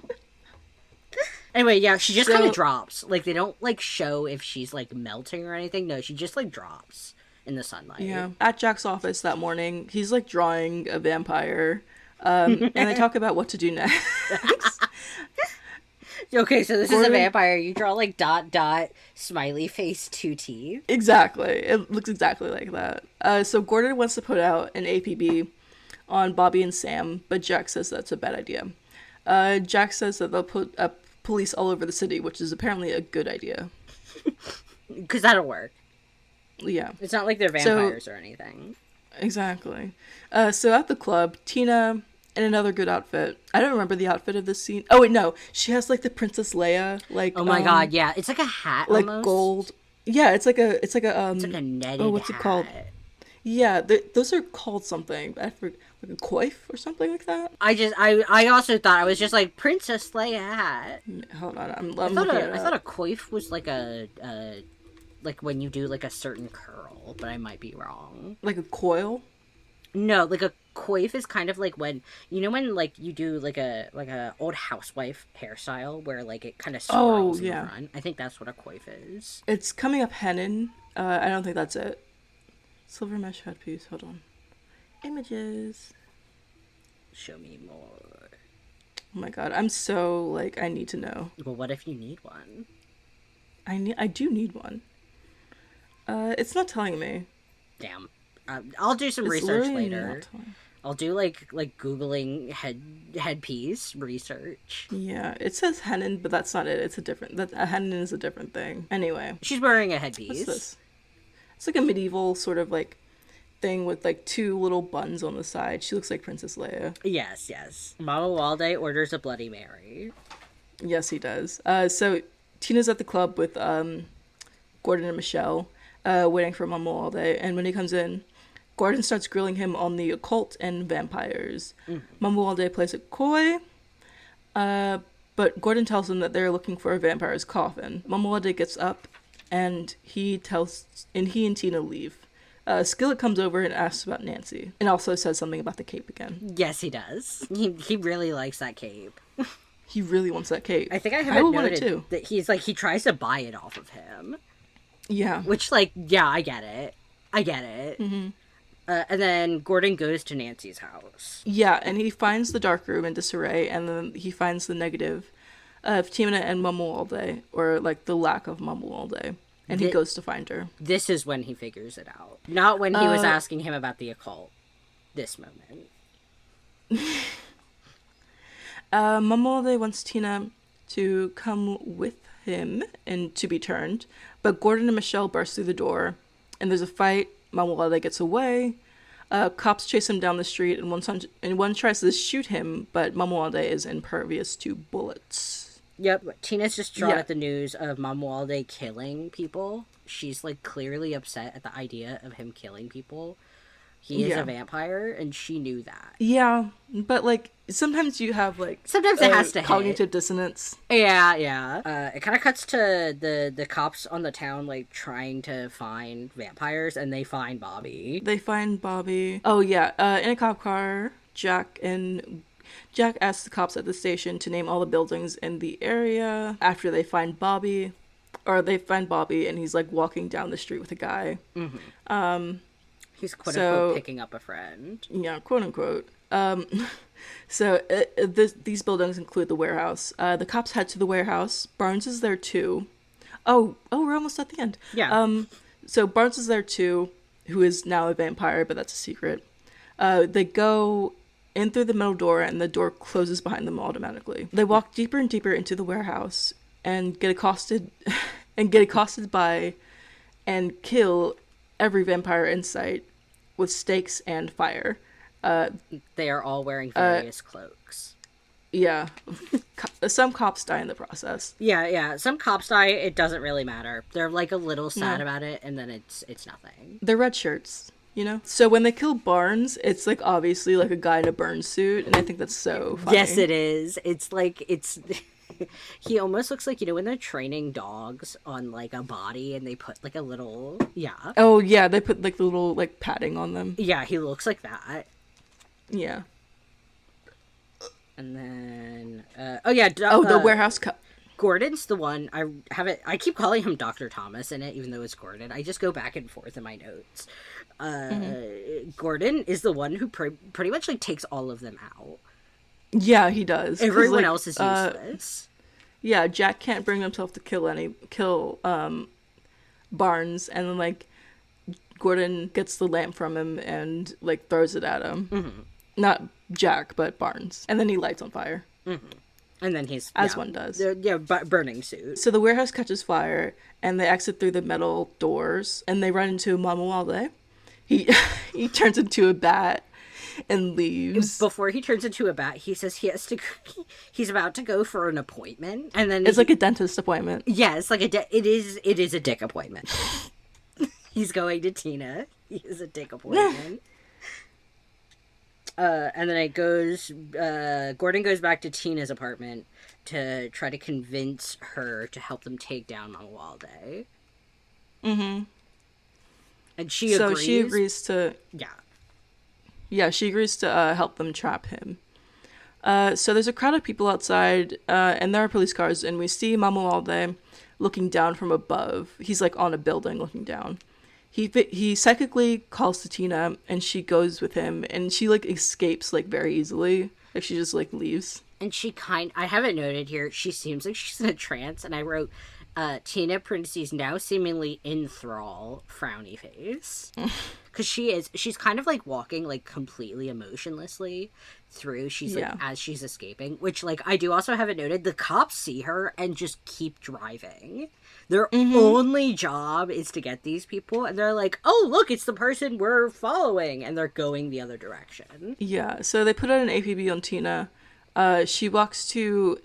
Speaker 2: Anyway, yeah, she just kind of drops. Like, they don't, like, show if she's, like, melting or anything. No, she just, like, drops in the sunlight.
Speaker 1: Yeah. At Jack's office that morning, he's, like, drawing a vampire... and they talk about what to do next.
Speaker 2: Okay, so this is a vampire. You draw like ... smiley face 2 teeth.
Speaker 1: Exactly. It looks exactly like that. So Gordon wants to put out an APB on Bobby and Sam, but Jack says that's a bad idea. Jack says that they'll put police all over the city, which is apparently a good idea.
Speaker 2: Because that'll work.
Speaker 1: Yeah.
Speaker 2: It's not like they're vampires or anything.
Speaker 1: Exactly. So at the club, Tina... in another good outfit. I don't remember the outfit of this scene. Oh wait, no. She has like the Princess Leia, like
Speaker 2: oh my god, yeah. It's like a hat,
Speaker 1: like
Speaker 2: almost.
Speaker 1: gold. Yeah, it's like a
Speaker 2: it's like a netted
Speaker 1: what's
Speaker 2: hat.
Speaker 1: It called? Yeah, those are called something. I forget, like a coif or something like that.
Speaker 2: I also thought I was just like Princess Leia hat.
Speaker 1: Hold on, I'm
Speaker 2: I
Speaker 1: looking
Speaker 2: thought a coif was like a like when you do like a certain curl, but I might be wrong.
Speaker 1: Like a coil.
Speaker 2: No, like a coif is kind of like when when like you do like a old housewife hairstyle where like it kind of swirls in the front. I think that's what a coif is.
Speaker 1: It's coming up hennin. I don't think that's it. Silver mesh headpiece. Hold on. Images.
Speaker 2: Show me more.
Speaker 1: Oh my god, I'm so like I need to know.
Speaker 2: Well, what if you need one?
Speaker 1: I do need one. It's not telling me.
Speaker 2: Damn. I'll do some research later. I'll do like Googling headpiece research.
Speaker 1: Yeah, it says hennin, but that's not it. It's a different. A hennin is a different thing. Anyway,
Speaker 2: she's wearing a headpiece.
Speaker 1: What's this? It's like a medieval sort of like thing with like two little buns on the side. She looks like Princess Leia.
Speaker 2: Yes, yes. Mama Walde orders a Bloody Mary.
Speaker 1: Yes, he does. So Tina's at the club with Gordon and Michelle, waiting for Mama all day. And when he comes in, Gordon starts grilling him on the occult and vampires. Mama all day plays it coy, but Gordon tells him that they're looking for a vampire's coffin. Mama all day gets up, and he and Tina leave. Skillet comes over and asks about Nancy, and also says something about the cape again.
Speaker 2: Yes, he does. He really likes that cape.
Speaker 1: He really wants that cape.
Speaker 2: I think I haven't
Speaker 1: want it
Speaker 2: noted
Speaker 1: too.
Speaker 2: that he's like, he tries to buy it off of him.
Speaker 1: Yeah.
Speaker 2: Which, like, yeah, I get it. Mm-hmm. And then Gordon goes to Nancy's house.
Speaker 1: Yeah, and he finds the dark room in disarray, and then he finds the negative of Tina and Mama all day, or like the lack of Mama all day. And he goes to find her.
Speaker 2: This is when he figures it out. Not when he was asking him about the occult. This moment.
Speaker 1: Mamolde wants Tina to come with him and to be turned, but Gordon and Michelle burst through the door, and there's a fight. Mamolde gets away. Cops chase him down the street, and one tries to shoot him, but Mamolde is impervious to bullets.
Speaker 2: Yep, Tina's just drawn at the news of Mamwalde killing people. She's, like, clearly upset at the idea of him killing people. He is a vampire, and she knew that.
Speaker 1: Yeah, but, like, sometimes you have, like...
Speaker 2: Sometimes it has to
Speaker 1: cognitive dissonance.
Speaker 2: Yeah. It kind of cuts to the cops on the town, like, trying to find vampires, and they find Bobby. Oh, yeah. In a cop car, Jack asks the cops at the station to name all the buildings in the area after they find Bobby. Or they find Bobby, and he's, like, walking down the street with a guy. Mm-hmm. He's quote-unquote picking up a friend.
Speaker 1: Yeah, quote-unquote. These buildings include the warehouse. The cops head to the warehouse. Barnes is there, too. Oh, we're almost at the end.
Speaker 2: Yeah.
Speaker 1: So Barnes is there, too, who is now a vampire, but that's a secret. They go in through the middle door, and the door closes behind them automatically. They walk deeper and deeper into the warehouse and get accosted by and kill every vampire in sight with stakes and fire.
Speaker 2: They are all wearing various cloaks.
Speaker 1: Yeah. Some cops die in the process.
Speaker 2: Yeah. Some cops die. It doesn't really matter. They're, like, a little sad about it, and then it's nothing.
Speaker 1: They're red shirts. You know? So when they kill Barnes, it's, like, obviously, like, a guy in a burn suit, and I think that's so funny.
Speaker 2: Yes, it is. It's, like, he almost looks like, you know, when they're training dogs on, like, a body, and they put, like, a little... Yeah.
Speaker 1: Oh, yeah, they put, like, the little, like, padding on them.
Speaker 2: Yeah, he looks like that.
Speaker 1: Yeah.
Speaker 2: And then...
Speaker 1: the warehouse cup.
Speaker 2: Gordon's the one... I keep calling him Dr. Thomas in it, even though it's Gordon. I just go back and forth in my notes. Gordon is the one who pretty much, like, takes all of them out.
Speaker 1: Yeah, he does.
Speaker 2: Everyone else is useless.
Speaker 1: Yeah, Jack can't bring himself to kill Barnes, and then, like, Gordon gets the lamp from him and, like, throws it at him. Mm-hmm. Not Jack, but Barnes. And then he lights on fire.
Speaker 2: Mm-hmm. And then he's...
Speaker 1: As one does.
Speaker 2: Burning suit.
Speaker 1: So the warehouse catches fire, and they exit through the metal doors, and they run into Mama Walde. He turns into a bat and leaves.
Speaker 2: Before he turns into a bat, he says he's about to go for an appointment, and then
Speaker 1: it's like a dentist appointment.
Speaker 2: Yeah, it's like it is a dick appointment. He's going to Tina. He is a dick appointment. And then it goes. Gordon goes back to Tina's apartment to try to convince her to help them take down Mama Walde. Mm-hmm. And she agrees.
Speaker 1: So she agrees to...
Speaker 2: Yeah.
Speaker 1: Yeah, she agrees to help them trap him. So there's a crowd of people outside, and there are police cars, and we see Mama Walde looking down from above. He's, like, on a building looking down. He psychically calls to Tina, and she goes with him, and she, like, escapes, like, very easily. Like, she just, like, leaves.
Speaker 2: And I have it noted here, she seems like she's in a trance, and I wrote... Tina Princey's now seemingly in thrall, frowny face. Because because she's kind of like walking like completely emotionlessly through. She's like,
Speaker 1: Yeah.
Speaker 2: as she's escaping, which like I do also have it noted, the cops see her and just keep driving. Their only job is to get these people, and they're like, oh look, it's the person we're following, and they're going the other direction.
Speaker 1: Yeah, so they put out an APB on Tina. She walks to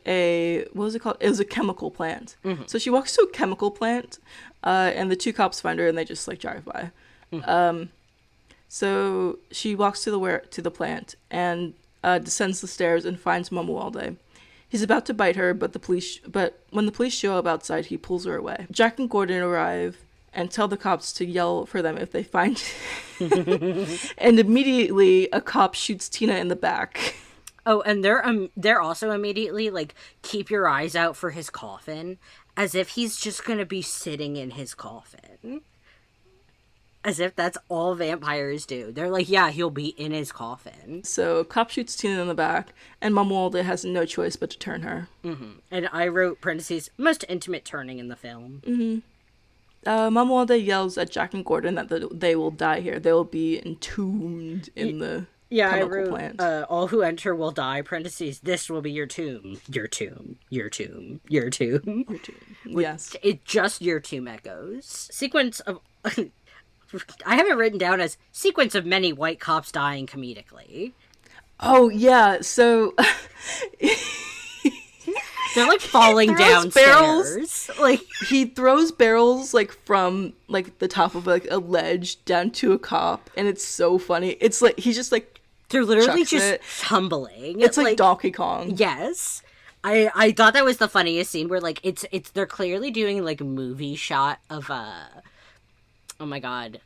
Speaker 1: what was it called? It was a chemical plant. So she walks to a chemical plant, and the two cops find her and they just like drive by. So she walks to the plant and descends the stairs and finds Mamuwalde. He's about to bite her, but when the police show up outside, he pulls her away. Jack and Gordon arrive and tell the cops to yell for them if they find and immediately a cop shoots Tina in the back.
Speaker 2: Oh, and they're also immediately like, keep your eyes out for his coffin, as if he's just gonna be sitting in his coffin. As if that's all vampires do. They're like, yeah, he'll be in his coffin.
Speaker 1: So cop shoots Tina in the back, and Mamuwalde has no choice but to turn her.
Speaker 2: And I wrote parentheses, most intimate turning in the film.
Speaker 1: Mamuwalde yells at Jack and Gordon that they will die here. They will be entombed in the chemical plant.
Speaker 2: All who enter will die, parentheses, this will be your tomb. Your tomb. Your tomb. Your tomb.
Speaker 1: Your tomb. Yes.
Speaker 2: It just your tomb echoes. Sequence of... I have it written down as sequence of many white cops dying comedically.
Speaker 1: Oh, yeah, so...
Speaker 2: They're like falling down stairs. Like,
Speaker 1: he throws barrels like from like the top of like a ledge down to a cop, and it's so funny. It's like he's just like
Speaker 2: they're literally just tumbling.
Speaker 1: It's like Donkey Kong.
Speaker 2: Yes. I thought that was the funniest scene where like it's they're clearly doing like a movie shot of oh my god,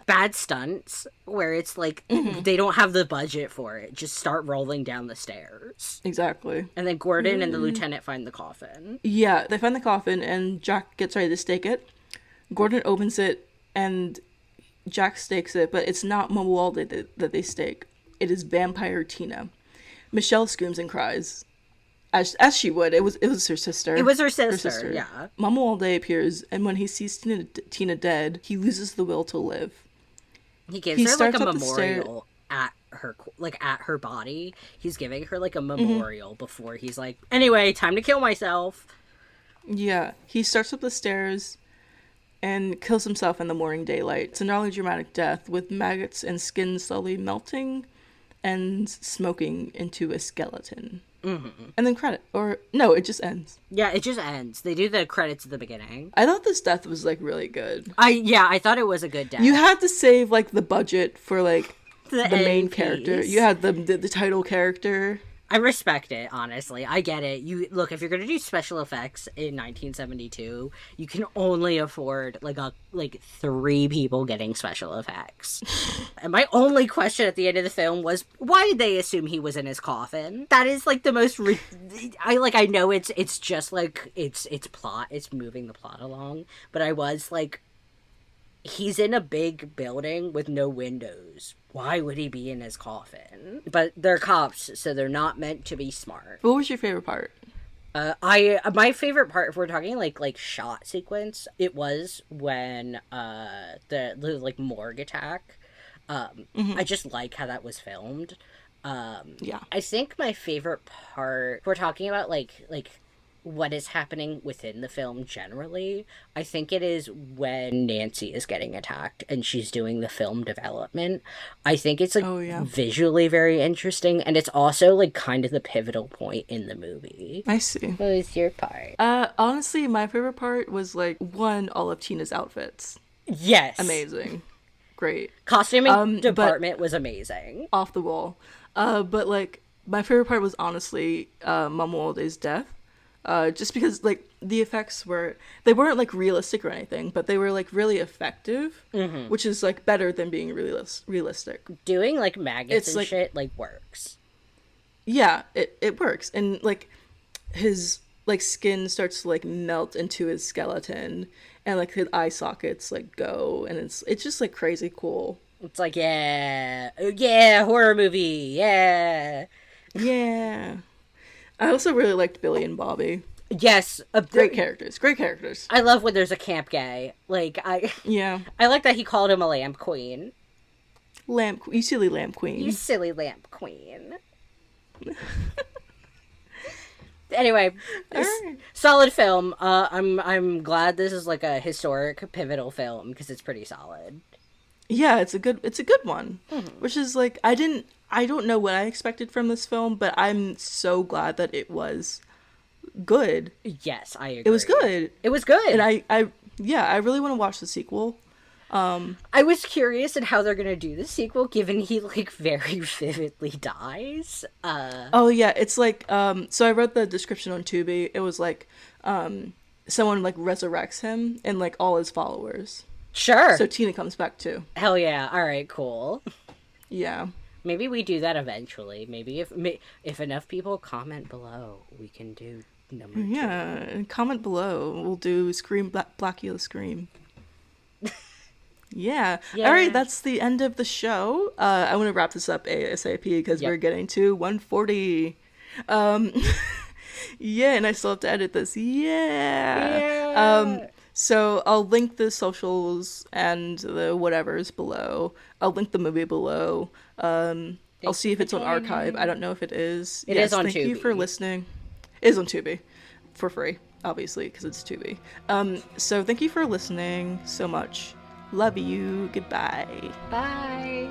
Speaker 2: bad stunts where it's like they don't have the budget for it. Just start rolling down the stairs.
Speaker 1: Exactly.
Speaker 2: And then Gordon and the lieutenant find the coffin.
Speaker 1: Yeah, they find the coffin and Jack gets ready to stake it. Gordon opens it and Jack stakes it, but it's not Mamuwalde that they stake. It is vampire Tina. Michelle screams and cries. As she would. It was her sister.
Speaker 2: It was her sister, yeah.
Speaker 1: Mamuwalde appears, and when he sees Tina dead, he loses the will to live.
Speaker 2: He gives her like a memorial at her body. He's giving her like a memorial before he's like, anyway, time to kill myself.
Speaker 1: Yeah, he starts up the stairs and kills himself in the morning daylight. It's a gnarly dramatic death with maggots and skin slowly melting and smoking into a skeleton. And then it just ends.
Speaker 2: Yeah, it just ends. They do the credits at the beginning.
Speaker 1: I thought this death was like really good.
Speaker 2: I thought it was a good death.
Speaker 1: You had to save like the budget for like the main
Speaker 2: piece.
Speaker 1: character. You had the title character.
Speaker 2: I respect it, honestly. I get it. You look, if you're gonna do special effects in 1972, you can only afford like 3 people getting special effects. And my only question at the end of the film was, why did they assume he was in his coffin? That is like the most. I know it's just like it's plot. It's moving the plot along, but I was like, he's in a big building with no windows. Why would he be in his coffin? But they're cops, so they're not meant to be smart.
Speaker 1: What was your favorite part?
Speaker 2: My favorite part, if we're talking like shot sequence, it was when the like morgue attack. I just like how that was filmed.
Speaker 1: Yeah.
Speaker 2: I think my favorite part, if we're talking about like what is happening within the film generally, I think it is when Nancy is getting attacked and she's doing the film development. I think it's like visually very interesting, and it's also like kind of the pivotal point in the movie.
Speaker 1: I see.
Speaker 2: What was your part?
Speaker 1: Honestly, my favorite part was like all of Tina's outfits.
Speaker 2: Yes.
Speaker 1: Amazing. Great.
Speaker 2: Costuming department was amazing.
Speaker 1: Off the wall. But like my favorite part was honestly Mamuwalde's death. Just because like the effects they weren't like realistic or anything, but they were like really effective, which is like better than being realistic.
Speaker 2: Doing like maggots and shit like works.
Speaker 1: Yeah, it works, and like his like skin starts to like melt into his skeleton, and like his eye sockets like go, and it's just like crazy cool.
Speaker 2: It's like yeah, horror movie, yeah.
Speaker 1: I also really liked Billy and Bobby.
Speaker 2: Yes,
Speaker 1: great characters.
Speaker 2: I love when there's a camp gay. Like I like that he called him a lamp queen.
Speaker 1: You silly lamp queen.
Speaker 2: You silly lamp queen. Anyway,
Speaker 1: Alright.
Speaker 2: solid film. I'm glad this is like a historic, pivotal film because it's pretty solid.
Speaker 1: Yeah, it's a good one. Which is like I don't know what I expected from this film, but I'm so glad that it was good.
Speaker 2: Yes, I agree.
Speaker 1: It was good.
Speaker 2: It was good.
Speaker 1: And I really want to watch the sequel.
Speaker 2: I was curious in how they're gonna do the sequel, given he like very vividly dies.
Speaker 1: Oh yeah, it's like so I read the description on Tubi. It was like someone like resurrects him and like all his followers.
Speaker 2: Sure.
Speaker 1: So Tina comes back too.
Speaker 2: Hell yeah! All right, cool.
Speaker 1: Yeah.
Speaker 2: Maybe we do that eventually. Maybe if enough people comment below, we can do number 2.
Speaker 1: Yeah, and comment below. We'll do Scream Blacula Scream. Yeah. All right, that's the end of the show. I want to wrap this up ASAP because we're getting to 140. Yeah, and I still have to edit this. Yeah. So I'll link the socials and the whatevers below. I'll link the movie below. I'll see if it's on Archive. I don't know if it is.
Speaker 2: It is on Tubi.
Speaker 1: Thank you for listening. It is on Tubi. For free, obviously, because it's Tubi. So thank you for listening so much. Love you. Goodbye.
Speaker 2: Bye.